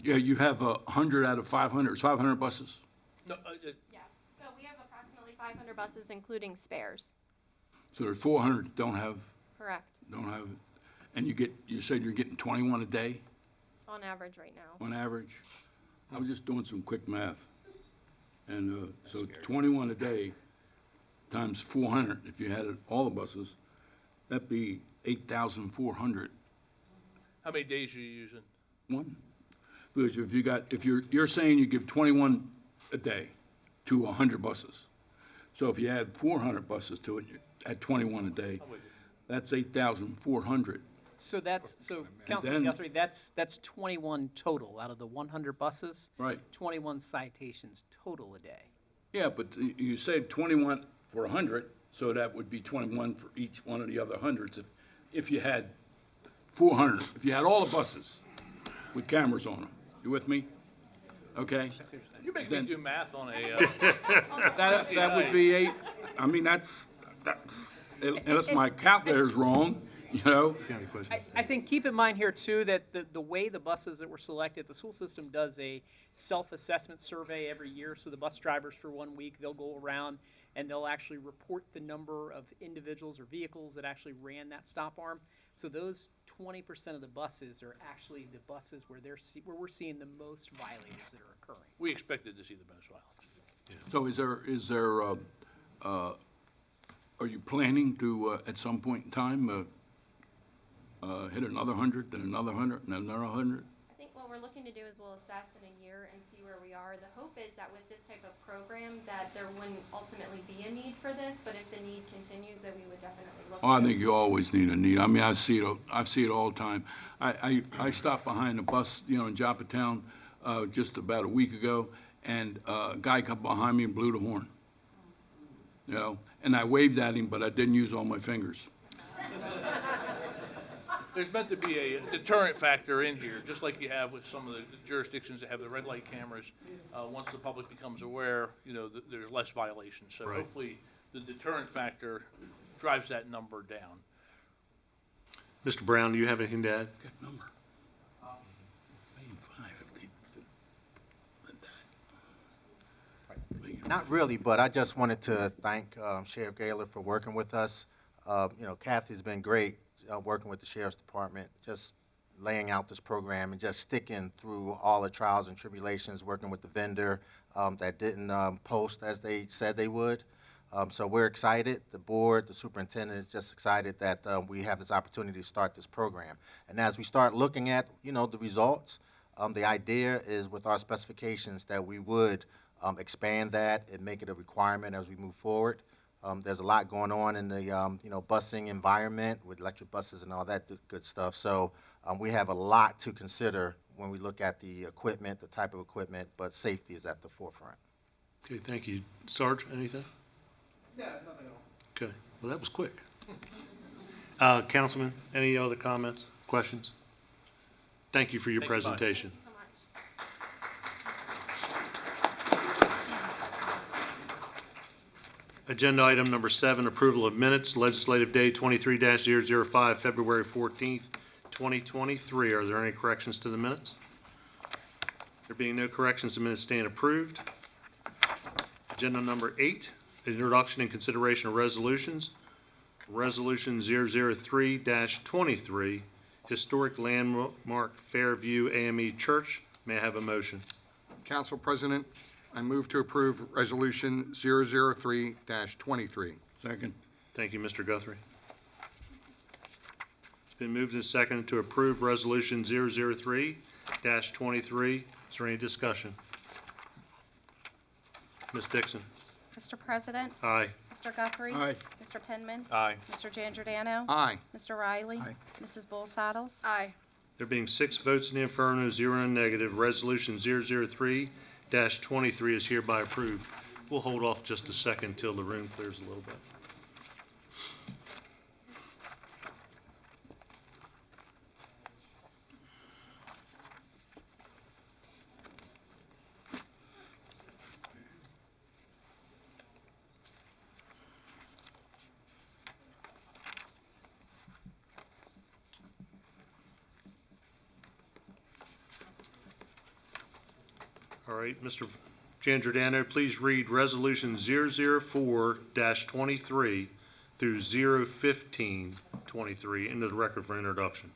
Yeah, you have 100 out of 500, it's 500 buses? No, Yes, so we have approximately 500 buses, including spares. So there's 400 that don't have, Correct. and you said you're getting 21 a day On average right now. on average? I was just doing some quick math. And, so 21 a day times 400, if you had all the buses, that'd be 8,400. How many days are you using? One. Because if you're saying you give 21 a day to 100 buses. So if you add 400 buses to it, at 21 a day, that's 8,400. So then- Councilman Guthrie, that's 21 total out of the 100 buses. Right. 21 citations total a day. Yeah, but you said 21 for 100, so that would be 21 for each one of the other hundreds. If you had 400, if you had all the buses with cameras on them, you with me? Okay? You're making me do math on a, That would be 8, I mean, unless my calculator's wrong, you know? I think keep in mind here too that the way the buses that were selected, the school system does a self-assessment survey every year. So the bus drivers for 1 week, they'll go around and they'll actually report the number of individuals or vehicles that actually ran that stop arm. So those 20% of the buses are actually the buses where we're seeing the most violators that are occurring. we expected to see the most violence. So are you planning to, at some point in time, hit another 100, then another 100, and another 100? I think what we're looking to do is we'll assess in a year and see where we are. The hope is that with this type of program that there wouldn't ultimately be a need for this, but if the need continues, then we would definitely look. Oh, I think you always need a need. I mean, I see it all the time. I stopped behind a bus, in Joppatown, just about a week ago, and a guy come behind me and blew the horn. And I waved at him, but I didn't use all my fingers. There's meant to be a deterrent factor in here, just like you have with some of the jurisdictions that have the red light cameras. Once the public becomes aware, there's less violations. So Right. hopefully, the deterrent factor drives that number down. Mr. Brown, do you have anything to add? Good number. Paying 5 if they did that. Not really, but I just wanted to thank Sheriff Gaylor for working with us. Kathy's been great working with the Sheriff's Department, just laying out this program and just sticking through all the trials and tribulations, working with the vendor that didn't post as they said they would. So we're excited. The board, the superintendent is just excited that we have this opportunity to start this program. And as we start looking at, the results, the idea is with our specifications that we would expand that and make it a requirement as we move forward. There's a lot going on in the, busing environment with electric buses and all that good stuff. So we have a lot to consider when we look at the equipment, the type of equipment, but safety is at the forefront. Okay, thank you. Sarge, anything? Yeah, nothing at all. Okay, well, that was quick. Councilman, any other comments, questions? Thank you for your Thank you much. presentation. So much. Agenda item number 7, approval of minutes, legislative day 23-005, February 14th, 2023. Are there any corrections to the minutes? There being no corrections, the minutes stand approved. Agenda number 8, introduction and consideration of resolutions. Resolution 003-23, historic landmark Fairview AME Church. May I have a motion? Council President, I move to approve Resolution 003-23. Second. Thank you, Mr. Guthrie. It's been moved and seconded to approve Resolution 003-23. Is there any discussion? Ms. Dixon? Mr. President? Aye. Mr. Guthrie? Aye. Mr. Penman? Aye. Mr. Giangiordano? Aye. Mr. Riley? Aye. Mrs. Bull Saddles? Aye. There being 6 votes in the affirmative, 0 in the negative, Resolution 003-23 is hereby approved. We'll hold off just a second till the room clears a little bit. All right, Mr. Jan Giordano, please read Resolution 004-23 through 015-23 into the record for introduction.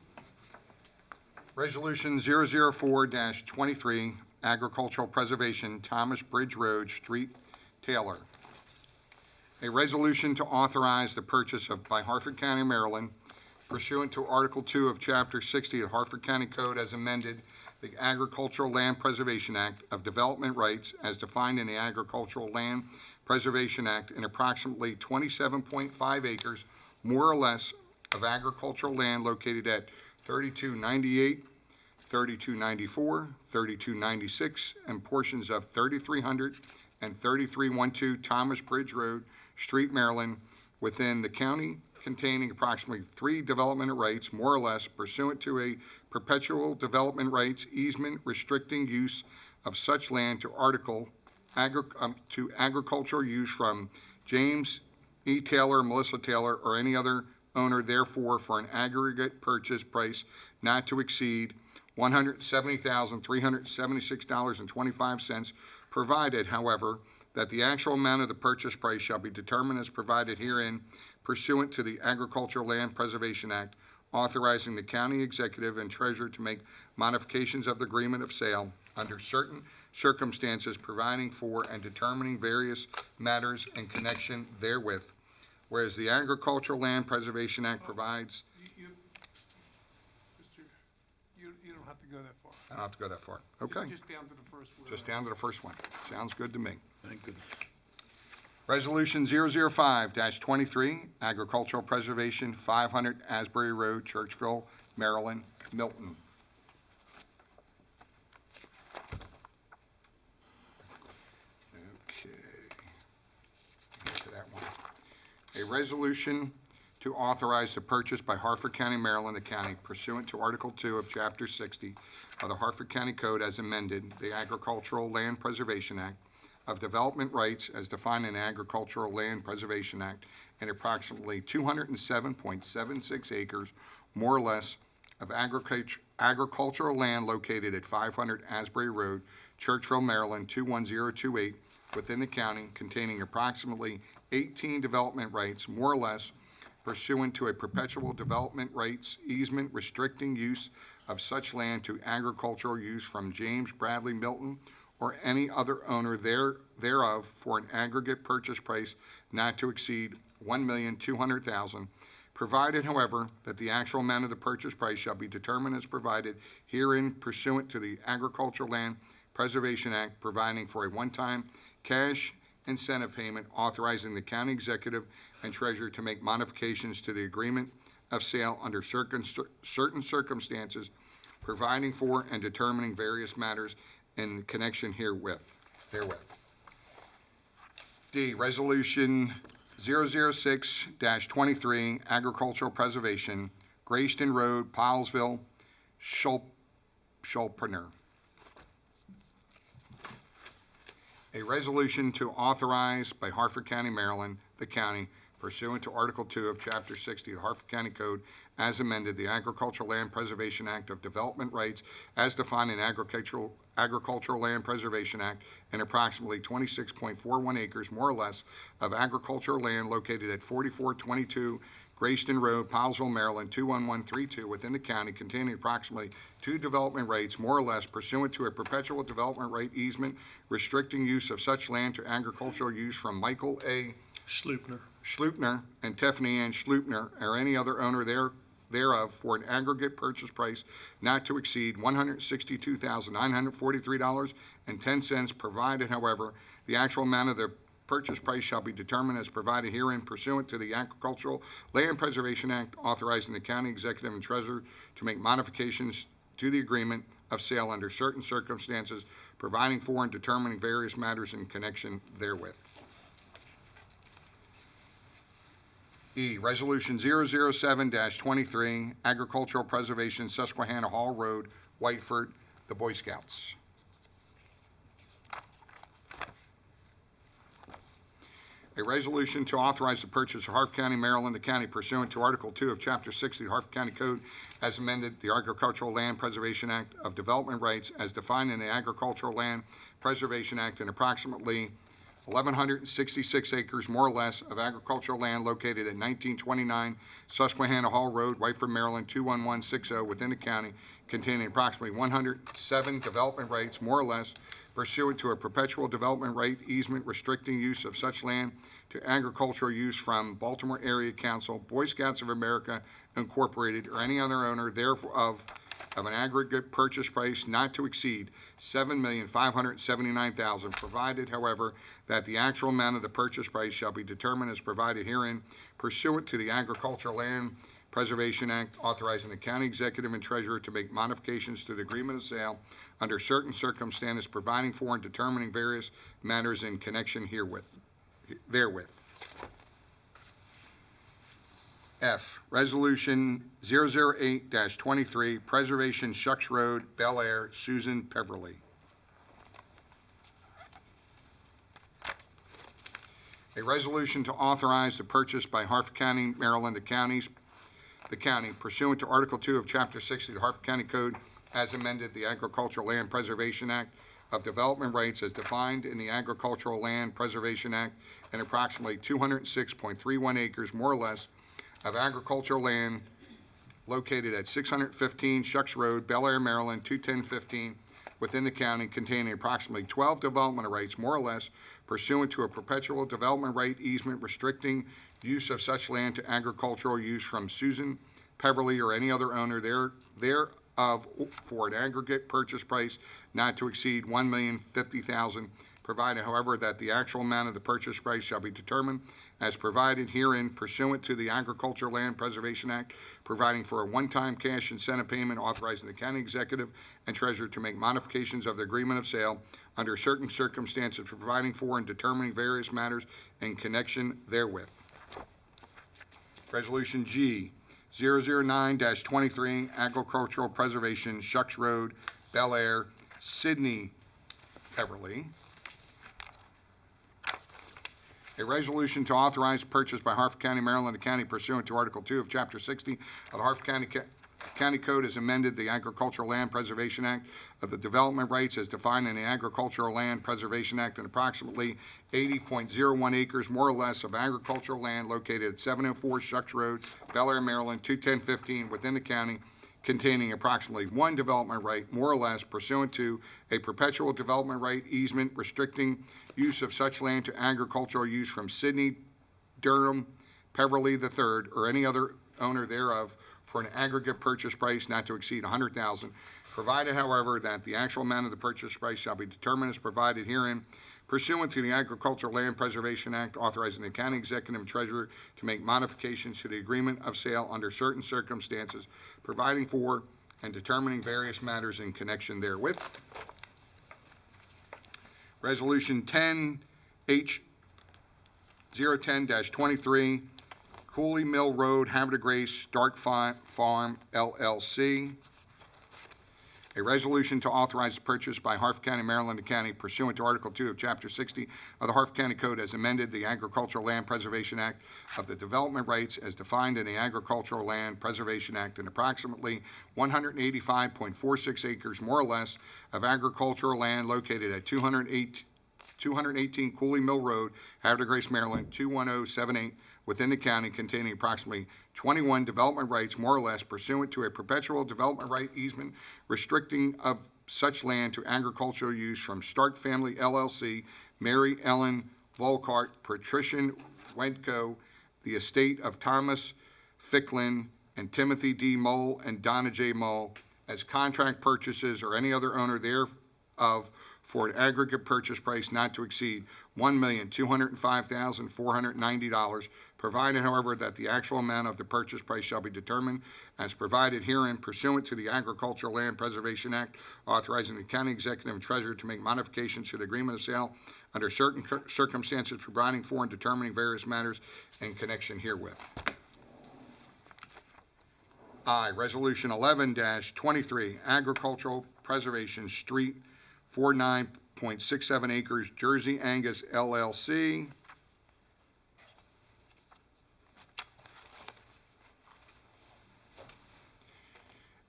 Resolution 004-23, Agricultural Preservation, Thomas Bridge Road, Street, Taylor. A resolution to authorize the purchase of, by Harford County, Maryland, pursuant to Article 2 of Chapter 60 of the Harford County Code as amended, the Agricultural Land Preservation Act of Development Rights as defined in the Agricultural Land Preservation Act in approximately 27.5 acres, more or less, of agricultural land located at 3298, 3294, 3296, and portions of 3300 and 3312 Thomas Bridge Road, Street, Maryland, within the county, containing approximately 3 development rights, more or less, pursuant to a perpetual development rights easement restricting use of such land to agricultural use from James E. Taylor, Melissa Taylor, or any other owner, therefore, for an aggregate purchase price not to exceed $170,376.25, provided, however, that the actual amount of the purchase price shall be determined as provided herein pursuant to the Agricultural Land Preservation Act, authorizing the county executive and treasurer to make modifications of the agreement of sale under certain circumstances, providing for and determining various matters in connection therewith. Whereas the Agricultural Land Preservation Act provides, You don't have to go that far. I don't have to go that far. Okay, Just down to the first word. just down to the first one. Sounds good to me. Thank goodness. Resolution 005-23, Agricultural Preservation, 500 Asbury Road, Churchville, Maryland, Milton. Okay. Get to that one. A resolution to authorize the purchase by Harford County, Maryland, the county pursuant to Article 2 of Chapter 60 of the Harford County Code as amended, the Agricultural Land Preservation Act, of development rights as defined in the Agricultural Land Preservation Act in approximately 207.76 acres, more or less, of agricultural land located at 500 Asbury Road, Churchville, Maryland, 21028, within the county, containing approximately 18 development rights, more or less, pursuant to a perpetual development rights easement restricting use of such land to agricultural use from James Bradley Milton or any other owner thereof for an aggregate purchase price not to exceed $1,200,000, provided, however, that the actual amount of the purchase price shall be determined as provided herein pursuant to the Agricultural Land Preservation Act, providing for a one-time cash incentive payment, authorizing the county executive and treasurer to make modifications to the agreement of sale under certain circumstances, providing for and determining various matters in connection therewith. D, Resolution 006-23, Agricultural Preservation, Grayston Road, Pilesville, Schulpreneur. A resolution to authorize by Harford County, Maryland, the county, pursuant to Article 2 of Chapter 60 of the Harford County Code, as amended, the Agricultural Land Preservation Act of Development Rights as defined in Agricultural Land Preservation Act in approximately 26.41 acres, more or less, of agricultural land located at 4422 Grayston Road, Pilesville, Maryland, 21132, within the county, containing approximately 2 development rights, more or less, pursuant to a perpetual development right easement restricting use of such land to agricultural use from Michael A. Schlupner and Tiffany Ann Schlupner, or any other owner thereof, for an aggregate purchase price not to exceed $162,943.10, provided, however, the actual amount of the purchase price shall be determined as provided herein pursuant to the Agricultural Land Preservation Act, authorizing the county executive and treasurer to make modifications to the agreement of sale under certain circumstances, providing for and determining various matters in connection therewith. E, Resolution 007-23, Agricultural Preservation, Susquehanna Hall Road, Whiteford, the Boy Scouts. A resolution to authorize the purchase of Harford County, Maryland, the county pursuant to Article 2 of Chapter 60 of the Harford County Code as amended, the Agricultural Land Preservation Act of Development Rights as defined in the Agricultural Land Preservation Act, and approximately 1,166 acres, more or less, of agricultural land located at 1929 Susquehanna Hall Road, Whiteford, Maryland, 21160, within the county, containing approximately 107 development rights, more or less, pursuant to a perpetual development right easement restricting use of such land to agricultural use from Baltimore Area Council, Boy Scouts of America Incorporated, or any other owner thereof, of an aggregate purchase price not to exceed $7,579,000, provided, however, that the actual amount of the purchase price shall be determined as provided herein pursuant to the Agricultural Land Preservation Act, authorizing the county executive and treasurer to make modifications to the agreement of sale under certain circumstances, providing for and determining various matters in connection therewith. F, Resolution 008-23, Preservation Shucks Road, Bel Air, Susan Peverly. A resolution to authorize the purchase by Harford County, Maryland, the county pursuant to Article 2 of Chapter 60 of the Harford County Code as amended, the Agricultural Land Preservation Act of Development Rights as defined in the Agricultural Land Preservation Act, and approximately 206.31 acres, more or less, of agricultural land located at 615 Shucks Road, Bel Air, Maryland, 21015, within the county, containing approximately 12 development rights, more or less, pursuant to a perpetual development right easement restricting use of such land to agricultural use from Susan Peverly or any other owner thereof for an aggregate purchase price not to exceed $1,050,000, provided, however, that the actual amount of the purchase price shall be determined as provided herein pursuant to the Agricultural Land Preservation Act, providing for a one-time cash incentive payment, authorizing the county executive and treasurer to make modifications of the agreement of sale under certain circumstances, providing for and determining various matters in connection therewith. Resolution G, 009-23, Agricultural Preservation, Shucks Road, Bel Air, Sydney, Peverly. A resolution to authorize purchase by Harford County, Maryland, the county pursuant to Article 2 of Chapter 60 of the Harford County Code as amended, the Agricultural Land Preservation Act of the Development Rights as defined in the Agricultural Land Preservation Act, and approximately 80.01 acres, more or less, of agricultural land located at 704 Shucks Road, Bel Air, Maryland, 21015, within the county, containing approximately one development right, more or less, pursuant to a perpetual development right easement restricting use of such land to agricultural use from Sidney Durham Peverly III or any other owner thereof for an aggregate purchase price not to exceed $100,000, provided, however, that the actual amount of the purchase price shall be determined as provided herein pursuant to the Agricultural Land Preservation Act, authorizing the county executive and treasurer to make modifications to the agreement of sale under certain circumstances, providing for and determining various matters in connection therewith. Resolution 10H 010-23, Cooley Mill Road, Havre de Grace, Stark Farm, LLC. A resolution to authorize the purchase by Harford County, Maryland, the county pursuant to Article 2 of Chapter 60 of the Harford County Code as amended, the Agricultural Land Preservation Act of the Development Rights as defined in the Agricultural Land Preservation Act, and approximately 185.46 acres, more or less, of agricultural land located at 218 Cooley Mill Road, Havre de Grace, Maryland, 21078, within the county, containing approximately 21 development rights, more or less, pursuant to a perpetual development right easement restricting of such land to agricultural use from Stark Family LLC, Mary Ellen Volkart, Patrician Wendko, the estate of Thomas Ficklin and Timothy D. Mole and Donna J. Mole, as contract purchases or any other owner thereof for an aggregate purchase price not to exceed $1,205,490, provided, however, that the actual amount of the purchase price shall be determined as provided herein pursuant to the Agricultural Land Preservation Act, authorizing the county executive and treasurer to make modifications to the agreement of sale under certain circumstances, providing for and determining various matters in connection herewith. I, Resolution 11-23, Agricultural Preservation Street, 49.67 acres, Jersey Angus LLC.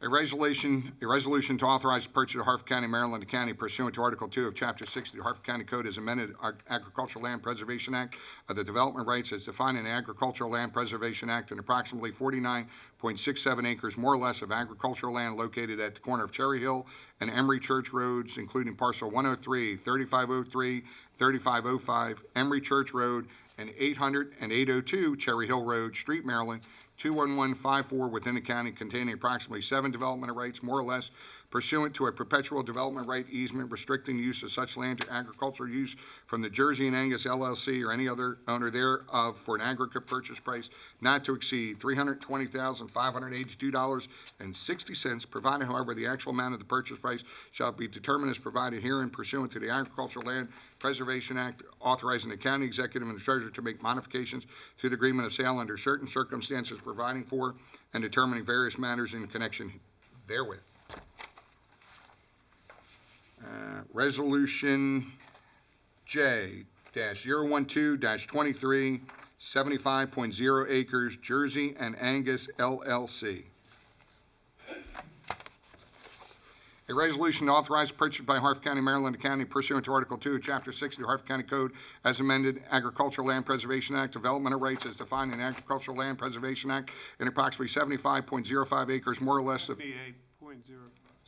A resolution to authorize the purchase of Harford County, Maryland County pursuant to Article 2 of Chapter 60 of the Harford County Code as amended Agricultural Land Preservation Act of the Development Rights as defined in the Agricultural Land Preservation Act and approximately 49.67 acres more or less of agricultural land located at the corner of Cherry Hill and Emery Church Roads, including parcel 103, 3503, 3505, Emery Church Road, and 800 and 802 Cherry Hill Road, Street, Maryland, 21154 within the county, containing approximately 7 development rights, more or less, pursuant to a perpetual development right easement restricting use of such land to agricultural use from the Jersey and Angus LLC or any other owner thereof for an aggregate purchase price not to exceed $320,582.60, provided, however, the actual amount of the purchase price shall be determined as provided herein pursuant to the Agricultural Land Preservation Act, authorizing the county executive and the treasurer to make modifications to the agreement of sale under certain circumstances, providing for and determining various matters in connection therewith. Resolution J-012-23, 75.0 acres, Jersey and Angus LLC. A resolution to authorize purchase by Harford County, Maryland County pursuant to Article 2, Chapter 60 of the Harford County Code as amended Agricultural Land Preservation Act, development of rights as defined in the Agricultural Land Preservation Act in approximately 75.05 acres, more or less of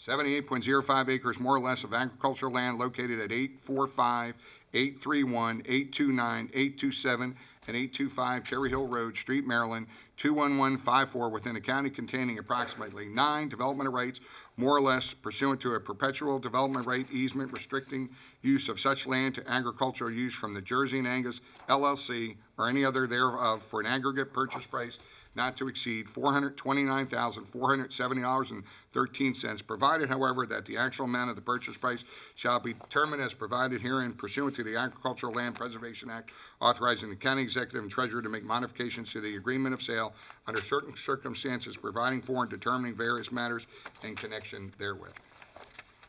78.05 acres, more or less, of agricultural land located at 845, 831, 829, 827, and 825 Cherry Hill Road, Street, Maryland, 21154 within the county, containing approximately 9 development rights, more or less, pursuant to a perpetual development right easement restricting use of such land to agricultural use from the Jersey and Angus LLC or any other thereof for an aggregate purchase price not to exceed $429,470.13, provided, however, that the actual amount of the purchase price shall be determined as provided herein pursuant to the Agricultural Land Preservation Act, authorizing the county executive and treasurer to make modifications to the agreement of sale under certain circumstances, providing for and determining various matters in connection therewith.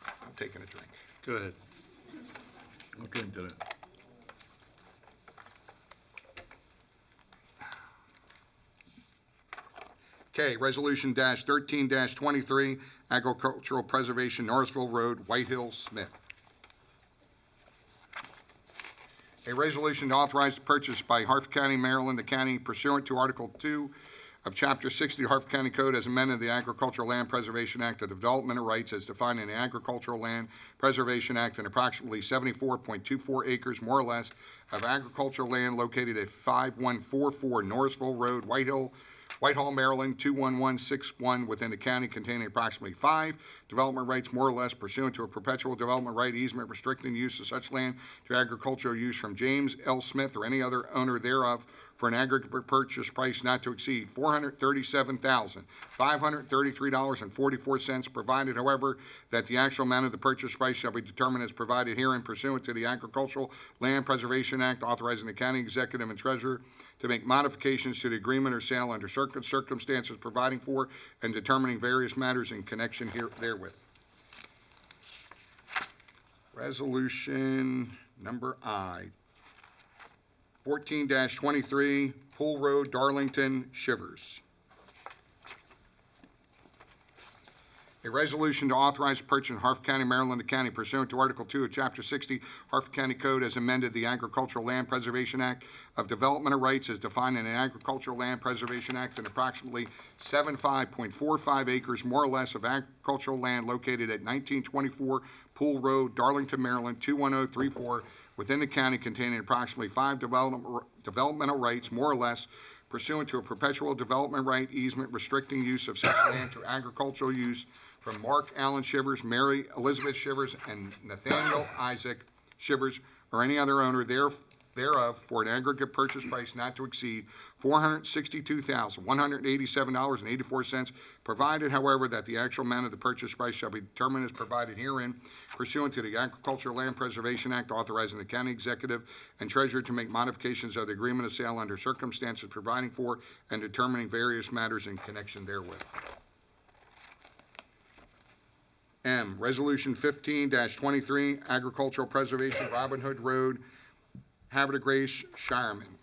I'm taking a drink. Go ahead. I'll drink to that. Okay, Resolution -13-23, Agricultural Preservation, Norrisville Road, White Hill, Smith. A resolution to authorize the purchase by Harford County, Maryland, the county pursuant to Article 2 of Chapter 60 of the Harford County Code as amended the Agricultural Land Preservation Act, the development of rights as defined in the Agricultural Land Preservation Act, and approximately 74.24 acres, more or less, of agricultural land located at 5144 Norrisville Road, Whitehall, Maryland, 21161 within the county, containing approximately 5 development rights, more or less, pursuant to a perpetual development right easement restricting use of such land to agricultural use from James L. Smith or any other owner thereof for an aggregate purchase price not to exceed $437,533.44, provided, however, that the actual amount of the purchase price shall be determined as provided herein pursuant to the Agricultural Land Preservation Act, authorizing the county executive and treasurer to make modifications to the agreement or sale under certain circumstances, providing for and determining various matters in connection therewith. Resolution number I, 14-23, Pool Road, Darlington, Shivers. A resolution to authorize purchase in Harford County, Maryland County pursuant to Article 2 of Chapter 60 Harford County Code as amended the Agricultural Land Preservation Act of development of rights as defined in the Agricultural Land Preservation Act and approximately 75.45 acres, more or less, of agricultural land located at 1924 Pool Road, Darlington, Maryland, 21034, within the county, containing approximately 5 developmental rights, more or less, pursuant to a perpetual development right easement restricting use of such land to agricultural use from Mark Allen Shivers, Mary Elizabeth Shivers, and Nathaniel Isaac Shivers, or any other owner thereof for an aggregate purchase price not to exceed $462,187.84, provided, however, that the actual amount of the purchase price shall be determined as provided herein pursuant to the Agricultural Land Preservation Act, authorizing the county executive and treasurer to make modifications of the agreement of sale under circumstances providing for and determining various matters in connection therewith. M, Resolution 15-23, Agricultural Preservation, Robin Hood Road, Havre de Grace, Shireman.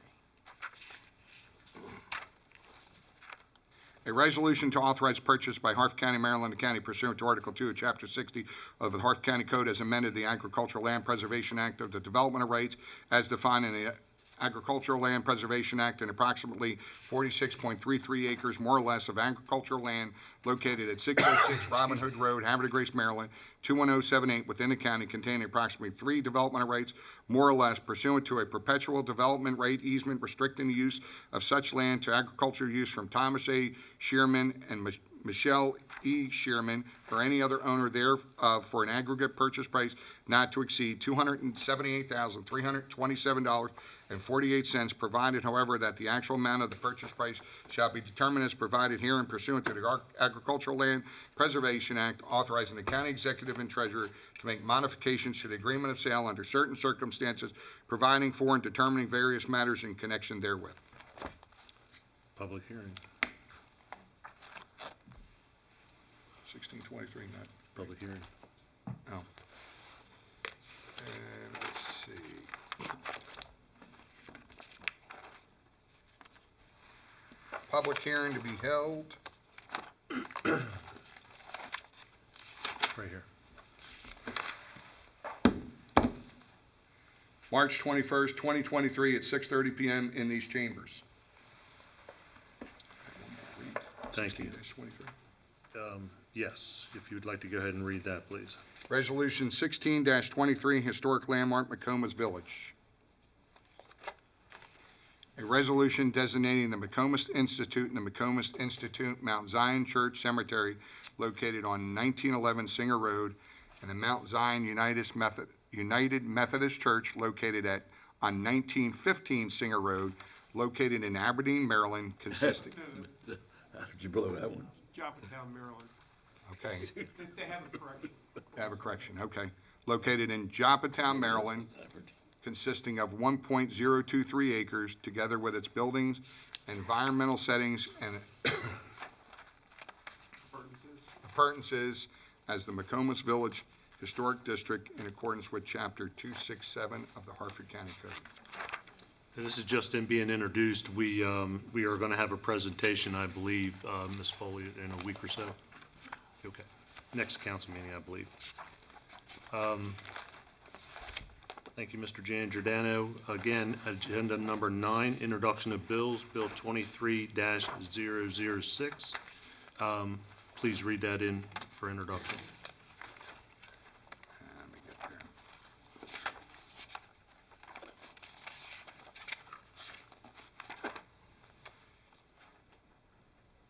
A resolution to authorize purchase by Harford County, Maryland County pursuant to Article 2 of Chapter 60 of the Harford County Code as amended the Agricultural Land Preservation Act of the Development of Rights as defined in the Agricultural Land Preservation Act, and approximately 46.33 acres, more or less, of agricultural land located at 606 Robin Hood Road, Havre de Grace, Maryland, 21078, within the county, containing approximately 3 development rights, more or less, pursuant to a perpetual development right easement restricting the use of such land to agricultural use from Thomas A. Shearman and Michelle E. Shearman or any other owner thereof for an aggregate purchase price not to exceed $278,327.48, provided, however, that the actual amount of the purchase price shall be determined as provided herein pursuant to the Agricultural Land Preservation Act, authorizing the county executive and treasurer to make modifications to the agreement of sale under certain circumstances, providing for and determining various matters in connection therewith. Public hearing. 1623, not, Public hearing. oh. And let's see. Public hearing to be held Right here. March 21st, 2023, at 6:30 PM in these chambers. Thank you. 16-23. Yes, if you would like to go ahead and read that, please. Resolution 16-23, Historic Landmark, McComas Village. A resolution designating the McComas Institute and the McComas Institute Mount Zion Church Cemetery located on 1911 Singer Road and the Mount Zion United Methodist Church located on 1915 Singer Road, located in Aberdeen, Maryland, consisting. How did you blow that one? Joppatown, Maryland. Okay, They have a correction. have a correction, okay. Located in Joppatown, Maryland, consisting of 1.023 acres, together with its buildings, environmental settings, and appurtenances as the McComas Village Historic District in accordance with Chapter 267 of the Harford County Code. And this is just in being introduced. We are going to have a presentation, I believe, Ms. Foley, in a week or so. Okay. Next council meeting, I believe. Thank you, Mr. Jan Giordano. Again, agenda number 9, introduction of bills, Bill 23-006. Please read that in for introduction. Let me get there.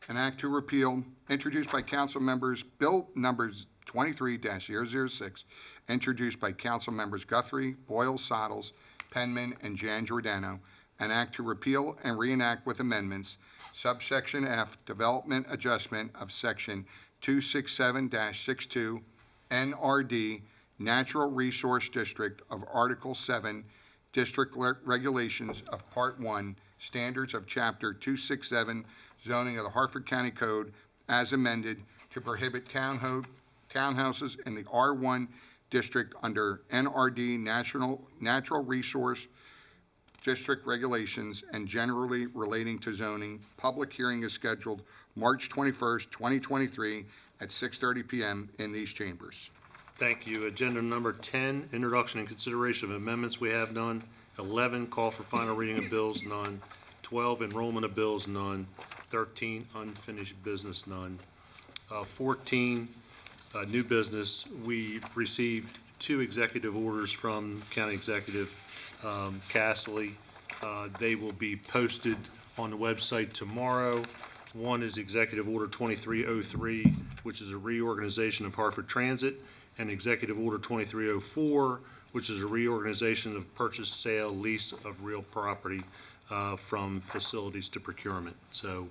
An act to repeal, introduced by council members, Bill numbers 23-006, introduced by council members Guthrie, Boyle, Sottles, Penman, and Jan Giordano. An act to repeal and reenact with amendments, subsection F, development adjustment of section 267-62 NRD, Natural Resource District of Article 7, District Regulations of Part 1, Standards of Chapter 267, Zoning of the Harford County Code, as amended, to prohibit townhouses in the R1 district under NRD Natural Resource District Regulations and generally relating to zoning. Public hearing is scheduled March 21st, 2023, at 6:30 PM in these chambers. Thank you. Agenda number 10, introduction and consideration of amendments. We have none. 11, call for final reading of bills, none. 12, enrollment of bills, none. 13, unfinished business, none. 14, new business. We've received 2 executive orders from County Executive Casserly. They will be posted on the website tomorrow. One is Executive Order 2303, which is a reorganization of Harford Transit, and Executive Order 2304, which is a reorganization of purchase, sale, lease of real property from facilities to procurement. So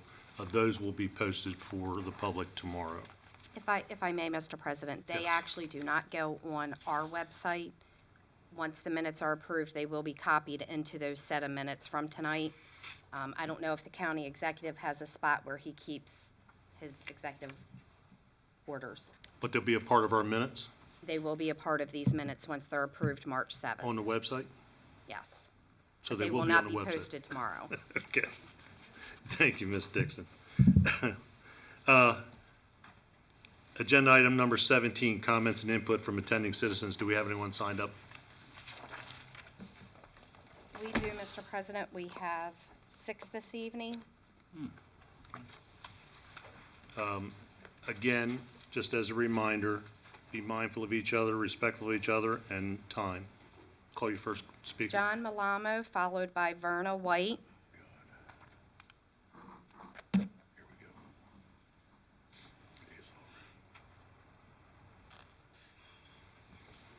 those will be posted for the public tomorrow. If I may, Mr. President, they Yes. actually do not go on our website. Once the minutes are approved, they will be copied into those set of minutes from tonight. I don't know if the county executive has a spot where he keeps his executive orders. But they'll be a part of our minutes They will be a part of these minutes once they're approved March 7th. on the website? Yes. So But they will be on the not be website? posted tomorrow. Okay. Thank you, Ms. Dixon. Agenda item number 17, comments and input from attending citizens. Do we have anyone signed up? We do, Mr. President. We have 6 this evening. Again, just as a reminder, be mindful of each other, respectful of each other, and time. Call your first speaker. John Malamo, followed by Verna White.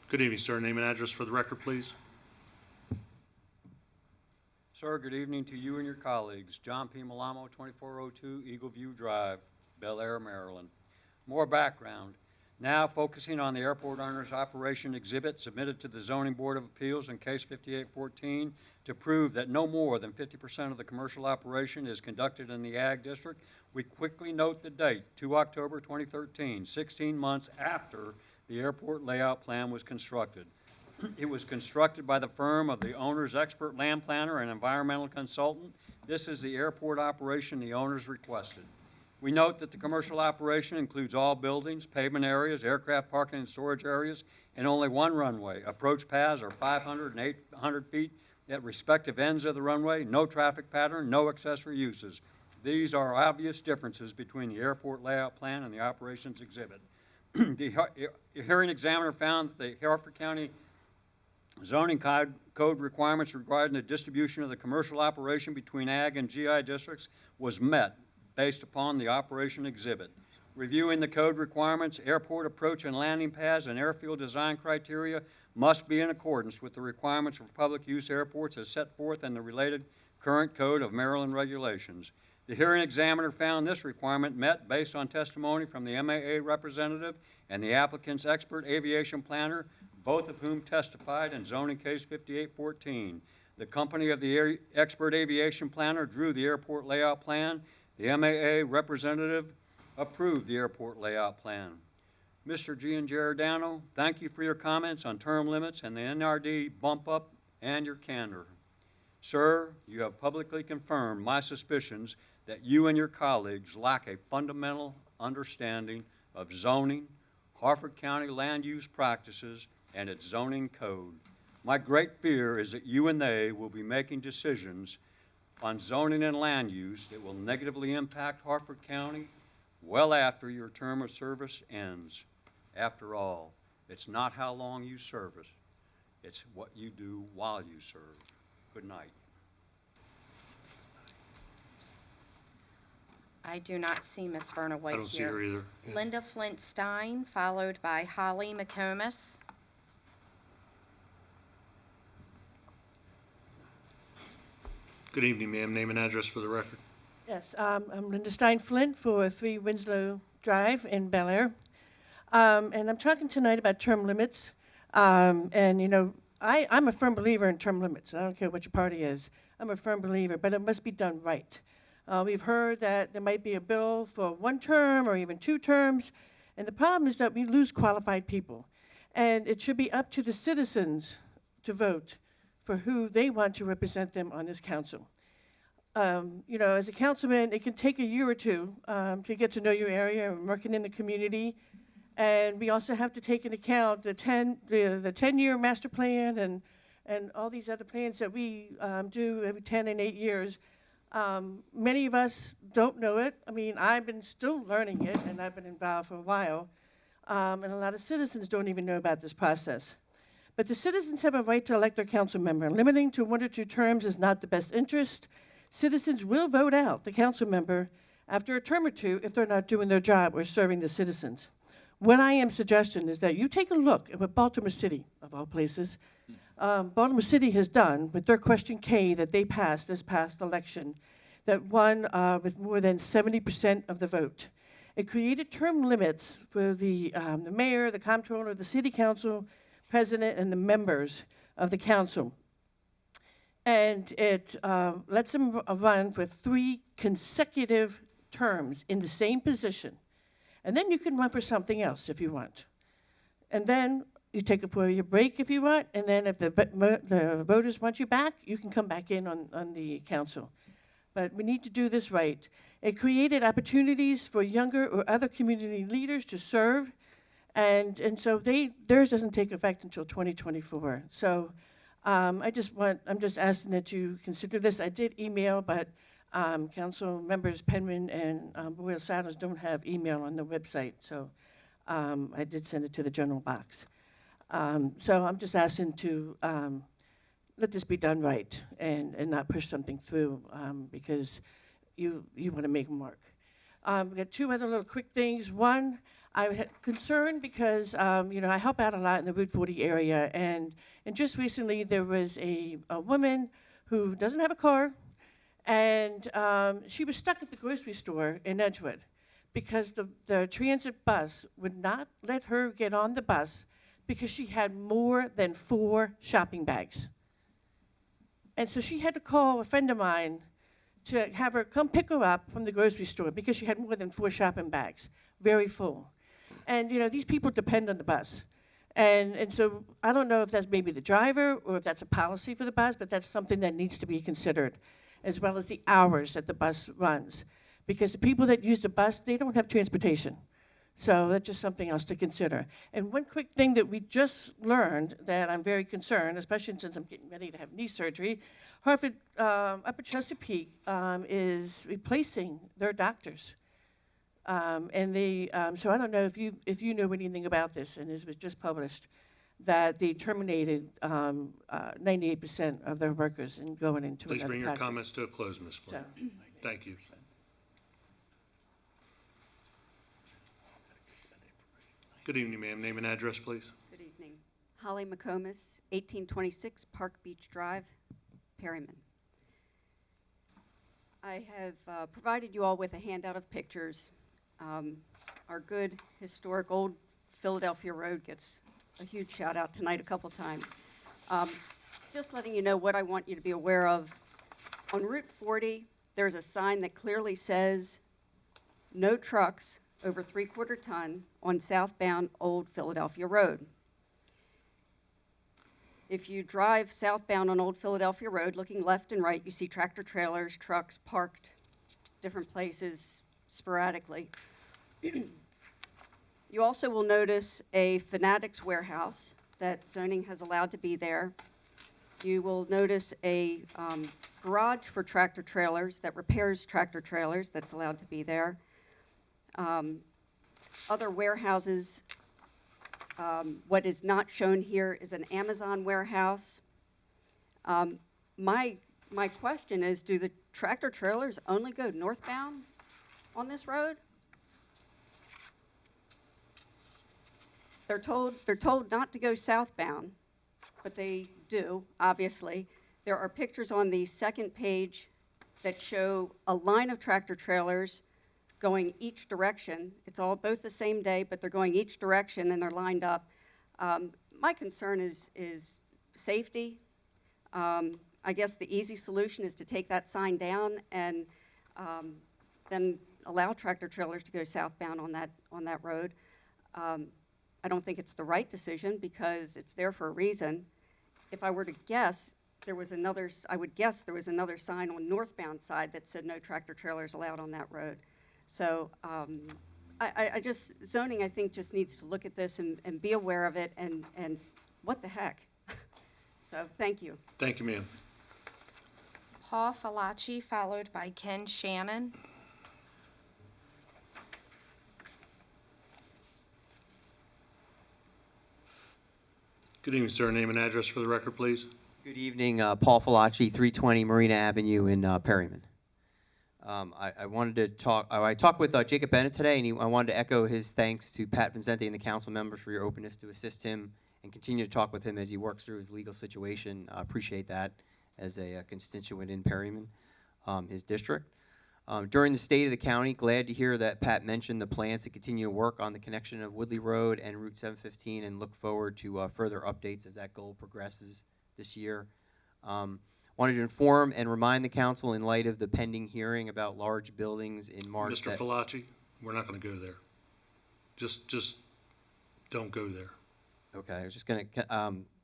Good evening, sir. Name and address for the record, please. Sir, good evening to you and your colleagues. John P. Malamo, 2402 Eagle View Drive, Bel Air, Maryland. More background. Now focusing on the airport owner's operation exhibit submitted to the Zoning Board of Appeals in case 5814 to prove that no more than 50% of the commercial operation is conducted in the Ag District. We quickly note the date, 2 October 2013, 16 months after the airport layout plan was constructed. It was constructed by the firm of the owner's expert land planner and environmental consultant. This is the airport operation the owners requested. We note that the commercial operation includes all buildings, pavement areas, aircraft parking and storage areas, and only one runway. Approach paths are 500 and 800 feet at respective ends of the runway, no traffic pattern, no accessory uses. These are obvious differences between the airport layout plan and the operations exhibit. The hearing examiner found that the Harford County zoning code requirements regarding the distribution of the commercial operation between ag and GI districts was met based upon the operation exhibit. Reviewing the code requirements, airport approach and landing pads and airfield design criteria must be in accordance with the requirements for public use airports as set forth in the related current code of Maryland regulations. The hearing examiner found this requirement met based on testimony from the MAA representative and the applicant's expert aviation planner, both of whom testified in zoning case 5814. The company of the expert aviation planner drew the airport layout plan. The MAA representative approved the airport layout plan. Mr. Giangiordano, thank you for your comments on term limits and the NRD bump up and your candor. Sir, you have publicly confirmed my suspicions that you and your colleagues lack a fundamental understanding of zoning, Harford County land use practices, and its zoning code. My great fear is that you and they will be making decisions on zoning and land use that will negatively impact Harford County well after your term of service ends. After all, it's not how long you service, it's what you do while you serve. Good night. I do not see Miss Verna White I here. don't see her either. Linda Flint Stein, followed by Holly McComas. Good evening, ma'am. Name and address for the record. Yes, I'm Linda Stein Flint for 3 Winslow Drive in Bel Air. And I'm talking tonight about term limits. And, you know, I'm a firm believer in term limits. I don't care what your party is. I'm a firm believer, but it must be done right. We've heard that there might be a bill for 1 term or even 2 terms. And the problem is that we lose qualified people. And it should be up to the citizens to vote for who they want to represent them on this council. You know, as a councilman, it can take a year or 2 to get to know your area and working in the community. And we also have to take into account the 10-year master plan and all these other plans that we do every 10 and 8 years. Many of us don't know it. I mean, I've been still learning it, and I've been involved for a while. And a lot of citizens don't even know about this process. But the citizens have a right to elect their council member. Limiting to 1 or 2 terms is not the best interest. Citizens will vote out the council member after a term or 2 if they're not doing their job or serving the citizens. What I am suggesting is that you take a look at what Baltimore City, of all places, Baltimore City has done with their question K that they passed this past election, that won with more than 70% of the vote. It created term limits for the mayor, the comptroller, the city council, president, and the members of the council. And it lets them run for 3 consecutive terms in the same position. And then you can run for something else if you want. And then you take a 4-year break if you want, and then if the voters want you back, you can come back in on the council. but we need to do this right. It created opportunities for younger or other community leaders to serve, and so theirs doesn't take effect until 2024. So I'm just asking that you consider this. I did email, but council members Penman and Boyle Saddles don't have email on the website, so I did send it to the general box. So I'm just asking to let this be done right and not push something through because you want to make a mark. We got two other little quick things. One, I'm concerned because I help out a lot in the Route 40 area, and just recently there was a woman who doesn't have a car, and she was stuck at the grocery store in Edgewood because the transit bus would not let her get on the bus because she had more than 4 shopping bags. And so she had to call a friend of mine to have her come pick her up from the grocery store because she had more than 4 shopping bags, very full. And these people depend on the bus. And so I don't know if that's maybe the driver or if that's a policy for the bus, but that's something that needs to be considered, as well as the hours that the bus runs. Because the people that use the bus, they don't have transportation. So that's just something else to consider. And one quick thing that we just learned that I'm very concerned, especially since I'm getting ready to have knee surgery, Harford Upper Chesapeake is replacing their doctors. And they, so I don't know if you know anything about this, and this was just published, that they terminated 98% of their workers and going into Please another bring your practice. comments to a close, Ms. Flynn. So. Thank you. Good evening, ma'am. Name and address, please. Good evening. Holly McComas, 1826 Park Beach Drive, Perryman. I have provided you all with a handout of pictures. Our good historic old Philadelphia Road gets a huge shout out tonight a couple times. Just letting you know what I want you to be aware of. On Route 40, there's a sign that clearly says no trucks over 3/4 ton on southbound Old Philadelphia Road. If you drive southbound on Old Philadelphia Road, looking left and right, you see tractor trailers, trucks parked different places sporadically. You also will notice a Fanatics warehouse that zoning has allowed to be there. You will notice a garage for tractor trailers that repairs tractor trailers that's allowed to be there. Other warehouses, what is not shown here is an Amazon warehouse. My question is, do the tractor trailers only go northbound on this road? They're told not to go southbound, but they do, obviously. There are pictures on the second page that show a line of tractor trailers going each direction. It's all both the same day, but they're going each direction and they're lined up. My concern is safety. I guess the easy solution is to take that sign down and then allow tractor trailers to go southbound on that road. I don't think it's the right decision because it's there for a reason. If I were to guess, I would guess there was another sign on northbound side that said no tractor trailers allowed on that road. So zoning, I think, just needs to look at this and be aware of it and what the heck. So thank you. Thank you, ma'am. Paul Falaci, followed by Ken Shannon. Good evening, sir. Name and address for the record, please. Good evening, Paul Falaci, 320 Marina Avenue in Perryman. I wanted to talk, I talked with Jacob Bennett today, and I wanted to echo his thanks to Pat Vincente and the council members for your openness to assist him and continue to talk with him as he works through his legal situation. I appreciate that as a constituent in Perryman, his district. During the state of the county, glad to hear that Pat mentioned the plans to continue to work on the connection of Woodley Road and Route 715 and look forward to further updates as that goal progresses this year. Wanted to inform and remind the council in light of the pending hearing about large buildings in March. Mr. Falaci, we're not going to go there. Just don't go there. Okay, I was just going to,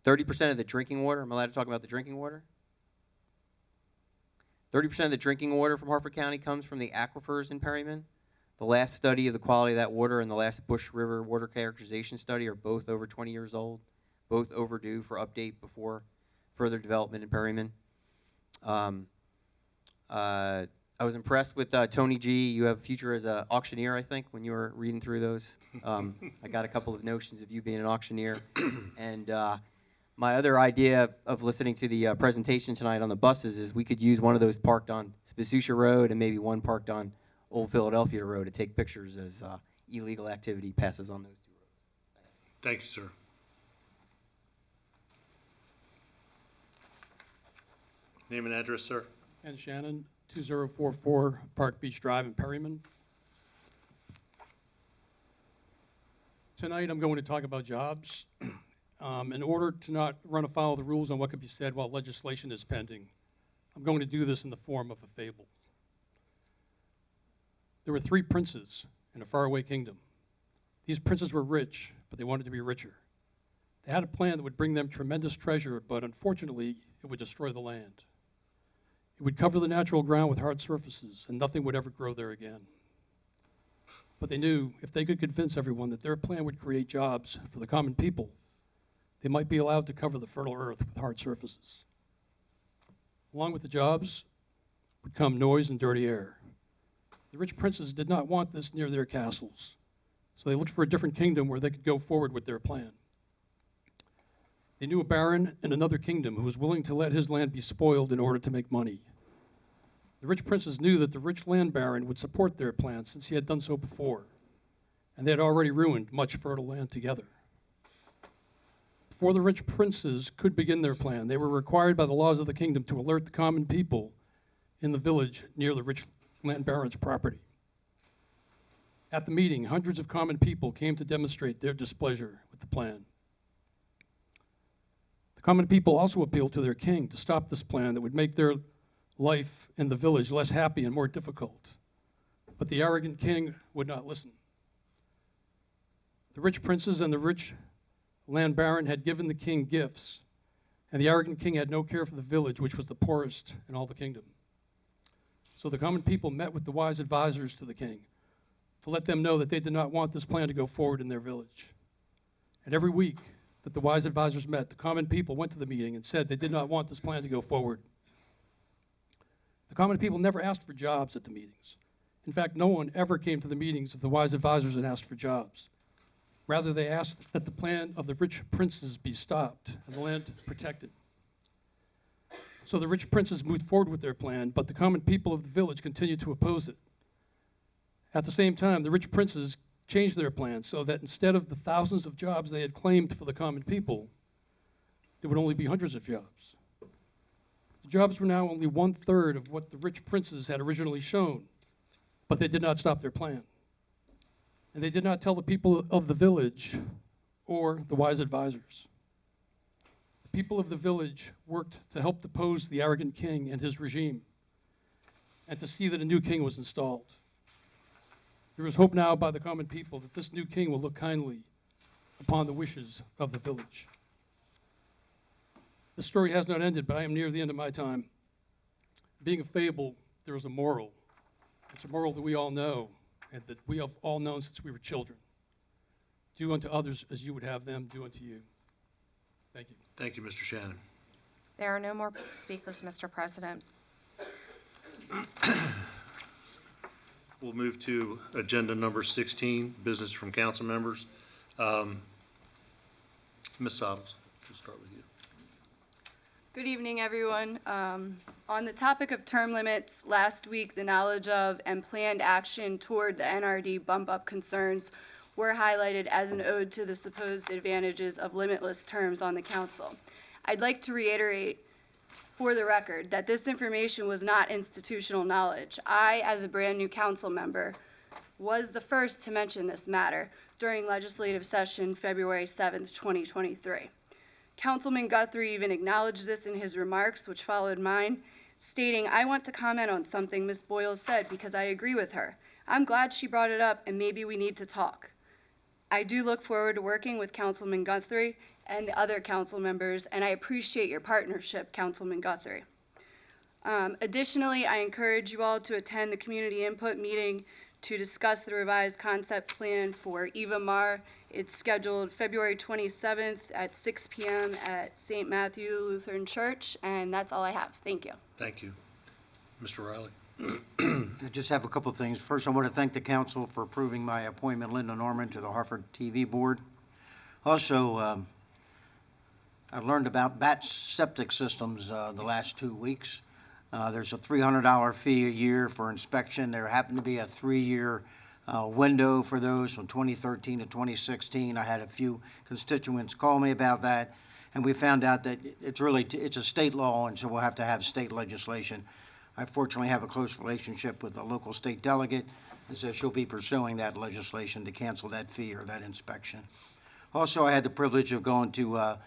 30% of the drinking water, am I allowed to talk about the drinking water? 30% of the drinking water from Harford County comes from the aquifers in Perryman. The last study of the quality of that water and the last Bush River water characterization study are both over 20 years old, both overdue for update before further development in Perryman. I was impressed with Tony G. You have a future as an auctioneer, I think, when you were reading through those. I got a couple of notions of you being an auctioneer. And my other idea of listening to the presentation tonight on the buses is we could use one of those parked on Spasucia Road and maybe one parked on Old Philadelphia Road to take pictures as illegal activity passes on those two roads. Thank you, sir. Name and address, sir. Ken Shannon, 2044 Park Beach Drive in Perryman. Tonight I'm going to talk about jobs. In order to not run afoul of the rules on what could be said while legislation is pending, I'm going to do this in the form of a fable. There were 3 princes in a faraway kingdom. These princes were rich, but they wanted to be richer. They had a plan that would bring them tremendous treasure, but unfortunately, it would destroy the land. It would cover the natural ground with hard surfaces, and nothing would ever grow there again. But they knew if they could convince everyone that their plan would create jobs for the common people, they might be allowed to cover the fertile earth with hard surfaces. Along with the jobs would come noise and dirty air. The rich princes did not want this near their castles, so they looked for a different kingdom where they could go forward with their plan. They knew a baron in another kingdom who was willing to let his land be spoiled in order to make money. The rich princes knew that the rich land baron would support their plan since he had done so before, and they had already ruined much fertile land together. Before the rich princes could begin their plan, they were required by the laws of the kingdom to alert the common people in the village near the rich land baron's property. At the meeting, hundreds of common people came to demonstrate their displeasure with the plan. The common people also appealed to their king to stop this plan that would make their life in the village less happy and more difficult. But the arrogant king would not listen. The rich princes and the rich land baron had given the king gifts, and the arrogant king had no care for the village, which was the poorest in all the kingdom. So the common people met with the wise advisors to the king to let them know that they did not want this plan to go forward in their village. And every week that the wise advisors met, the common people went to the meeting and said they did not want this plan to go forward. The common people never asked for jobs at the meetings. In fact, no one ever came to the meetings of the wise advisors and asked for jobs. Rather, they asked that the plan of the rich princes be stopped and the land protected. So the rich princes moved forward with their plan, but the common people of the village continued to oppose it. At the same time, the rich princes changed their plan so that instead of the thousands of jobs they had claimed for the common people, there would only be hundreds of jobs. The jobs were now only 1/3 of what the rich princes had originally shown, but they did not stop their plan. And they did not tell the people of the village or the wise advisors. The people of the village worked to help depose the arrogant king and his regime, and to see that a new king was installed. There is hope now by the common people that this new king will look kindly upon the wishes of the village. The story has not ended, but I am near the end of my time. Being a fable, there is a moral. It's a moral that we all know, and that we have all known since we were children. Do unto others as you would have them do unto you. Thank you. Thank you, Mr. Shannon. There are no more speakers, Mr. President. We'll move to agenda number 16, business from council members. Ms. Sottles, we'll start with you. Good evening, everyone. On the topic of term limits, last week, the knowledge of and planned action toward the NRD bump-up concerns were highlighted as an ode to the supposed advantages of limitless terms on the council. I'd like to reiterate for the record that this information was not institutional knowledge. I, as a brand-new council member, was the first to mention this matter during legislative session February 7th, 2023. Councilman Guthrie even acknowledged this in his remarks, which followed mine, stating, "I want to comment on something Ms. Boyle said because I agree with her. I'm glad she brought it up, and maybe we need to talk." I do look forward to working with Councilman Guthrie and the other council members, and I appreciate your partnership, Councilman Guthrie. Additionally, I encourage you all to attend the community input meeting to discuss the revised concept plan for Eva Mar. It's scheduled February 27th at 6 p.m. at St. Matthew Lutheran Church, and that's all I have. Thank you. Thank you. Mr. Riley? I just have a couple of things. First, I want to thank the council for approving my appointment, Linda Norman, to the Harford TV Board. Also, I learned about batch septic systems the last 2 weeks. There's a $300 fee a year for inspection. There happened to be a 3-year window for those from 2013 to 2016. I had a few constituents call me about that, and we found out that it's a state law, and so we'll have to have state legislation. I fortunately have a close relationship with a local state delegate, and so she'll be pursuing that legislation to cancel that fee or that inspection. Also, I had the privilege of going to a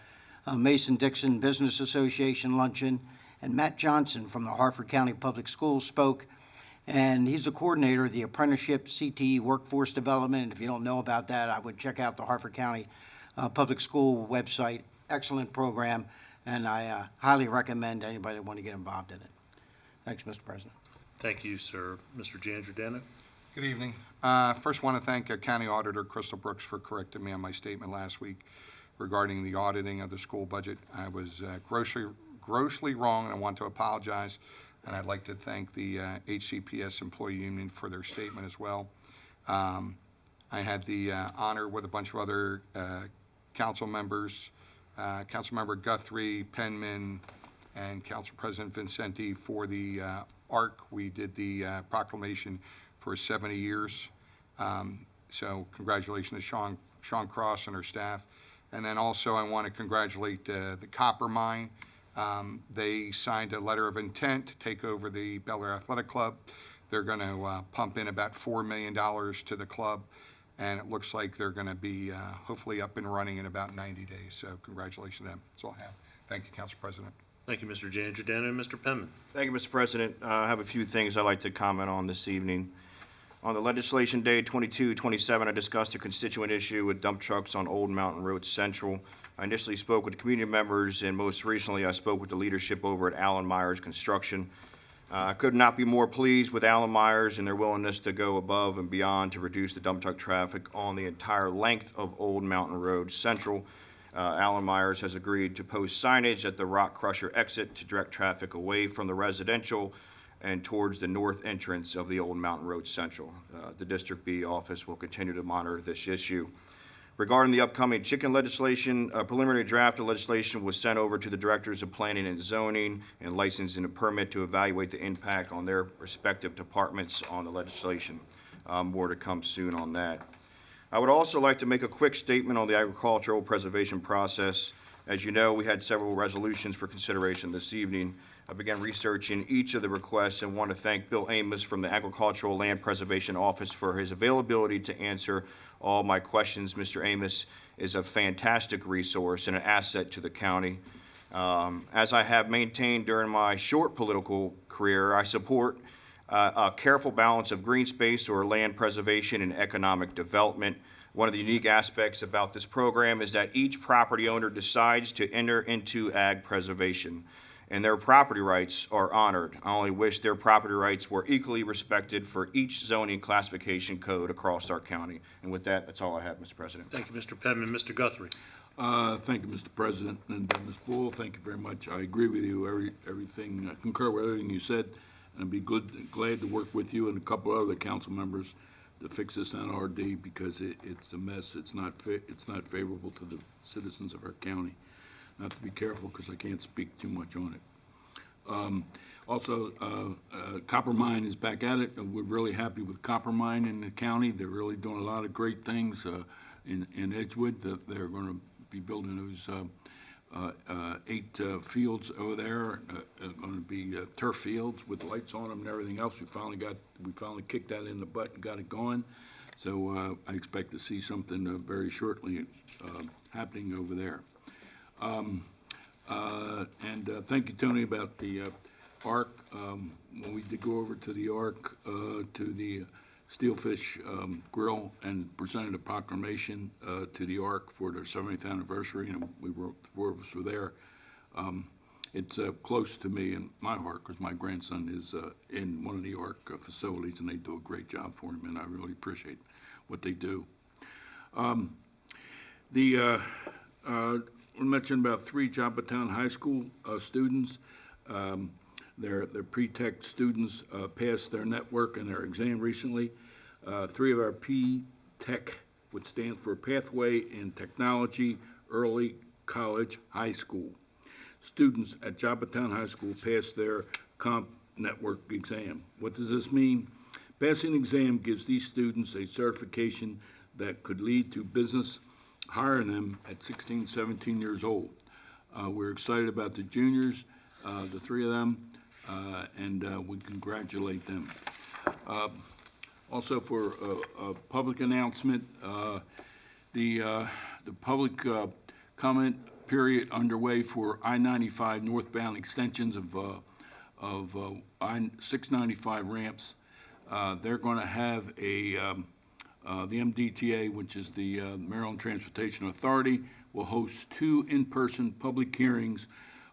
Mason-Dixon Business Association luncheon, and Matt Johnson from the Harford County Public Schools spoke, and he's the coordinator of the Apprenticeship CTE Workforce Development. And if you don't know about that, I would check out the Harford County Public School website. Excellent program, and I highly recommend anybody that want to get involved in it. Thanks, Mr. President. Thank you, sir. Mr. Giangiordano? Good evening. First, want to thank County Auditor Crystal Brooks for correcting me on my statement last week regarding the auditing of the school budget. I was grossly wrong, and I want to apologize. And I'd like to thank the HCPS Employee Union for their statement as well. I had the honor with a bunch of other council members, Councilmember Guthrie, Penman, and Council President Vincenti for the ARC. We did the proclamation for 70 years. So congratulations to Sean Cross and her staff. And then also I want to congratulate the Copper Mine. They signed a letter of intent to take over the Bel Air Athletic Club. They're going to pump in about $4 million to the club, and it looks like they're going to be hopefully up and running in about 90 days. So congratulations to them. That's all I have. Thank you, Council President. Thank you, Mr. Giangiordano. And Mr. Penman? Thank you, Mr. President. I have a few things I'd like to comment on this evening. On the legislation day 22-27, I discussed a constituent issue with dump trucks on Old Mountain Road Central. I initially spoke with community members, and most recently I spoke with the leadership over at Allen Myers Construction. I could not be more pleased with Allen Myers and their willingness to go above and beyond to reduce the dump truck traffic on the entire length of Old Mountain Road Central. Allen Myers has agreed to post signage at the Rock Crusher exit to direct traffic away from the residential and towards the north entrance of the Old Mountain Road Central. The District B office will continue to monitor this issue. Regarding the upcoming chicken legislation, a preliminary draft of legislation was sent over to the Directors of Planning and Zoning and Licensing and Permit to evaluate the impact on their respective departments on the legislation. More to come soon on that. I would also like to make a quick statement on the agricultural preservation process. As you know, we had several resolutions for consideration this evening. I began researching each of the requests and want to thank Bill Amos from the Agricultural Land Preservation Office for his availability to answer all my questions. Mr. Amos is a fantastic resource and an asset to the county. As I have maintained during my short political career, I support a careful balance of green space or land preservation and economic development. One of the unique aspects about this program is that each property owner decides to enter into ag preservation, and their property rights are honored. I only wish their property rights were equally respected for each zoning classification code across our county. And with that, that's all I have, Mr. President. Thank you, Mr. Penman. Mr. Guthrie? Thank you, Mr. President, and Ms. Bull, thank you very much. I agree with you, everything, concur with everything you said, and I'd be glad to work with you and a couple other council members to fix this NRD because it's a mess. It's not favorable to the citizens of our county. I have to be careful because I can't speak too much on it. Also, Copper Mine is back at it. We're really happy with Copper Mine in the county. They're really doing a lot of great things in Edgewood. They're going to be building those 8 fields over there, going to be turf fields with lights on them and everything else. We finally kicked that in the butt and got it going. So I expect to see something very shortly happening over there. Thank you, Tony, about the ARC. When we did go over to the ARC, to the Steelfish Grill and presented a proclamation to the ARC for their 70th anniversary, and the 4 of us were there. It's close to me in my heart because my grandson is in one of the ARC facilities, and they do a great job for him, and I really appreciate what they do. We mentioned about 3 Joppatown High School students. Their pre-tech students passed their network and their exam recently. 3 of our P-Tech, which stands for Pathway in Technology, Early College, High School. Students at Joppatown High School passed their comp network exam. What does this mean? Passing the exam gives these students a certification that could lead to business hiring them at 16, 17 years old. We're excited about the juniors, the 3 of them, and we congratulate them. Also, for a public announcement, the public comment period underway for I-95 northbound extensions of I-695 ramps. They're going to have the MDTA, which is the Maryland Transportation Authority, will host 2 in-person public hearings,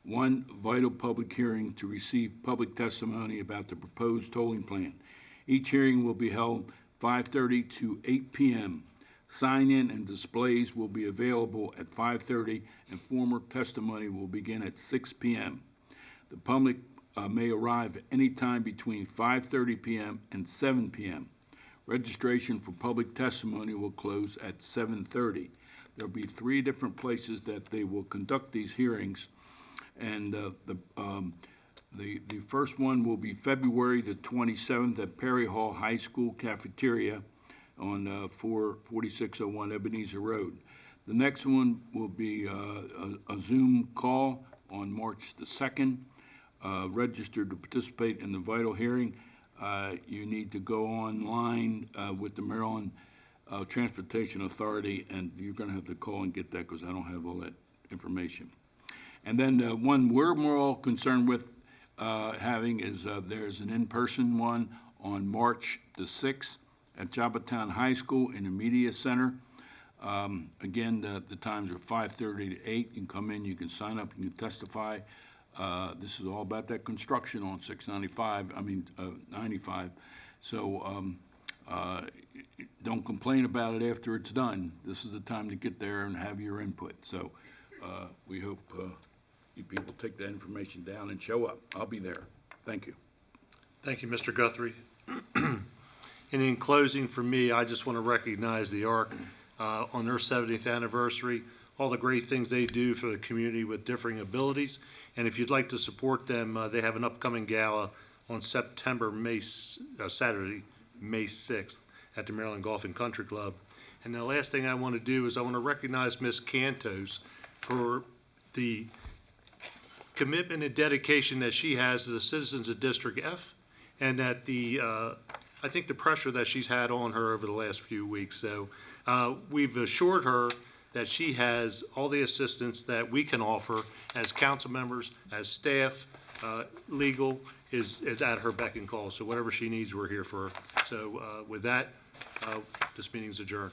1 vital public hearing to receive public testimony about the proposed tolling plan. Each hearing will be held 5:30 to 8 p.m. Sign-in and displays will be available at 5:30, and formal testimony will begin at 6 p.m. The public may arrive at any time between 5:30 p.m. and 7 p.m. Registration for public testimony will close at 7:30. There'll be 3 different places that they will conduct these hearings, and the first one will be February the 27th at Perry Hall High School Cafeteria on 4601 Ebenezer Road. The next one will be a Zoom call on March the 2nd. Registered to participate in the vital hearing, you need to go online with the Maryland Transportation Authority, and you're going to have to call and get that because I don't have all that information. And then one we're all concerned with having is there's an in-person one on March the 6th at Joppatown High School in the Media Center. Again, the times are 5:30 to 8. You can come in, you can sign up, you can testify. This is all about that construction on 95. So don't complain about it after it's done. This is the time to get there and have your input. So we hope you people take that information down and show up. I'll be there. Thank you. Thank you, Mr. Guthrie. And in closing, for me, I just want to recognize the ARC on their 70th anniversary, all the great things they do for the community with differing abilities. And if you'd like to support them, they have an upcoming gala on Saturday, May 6th at the Maryland Golf and Country Club. And the last thing I want to do is I want to recognize Ms. Cantos for the commitment and dedication that she has to the citizens of District F, and that I think the pressure that she's had on her over the last few weeks. So we've assured her that she has all the assistance that we can offer as council members, as staff, legal is at her beck and call. So whatever she needs, we're here for her. So with that, this meeting's adjourned.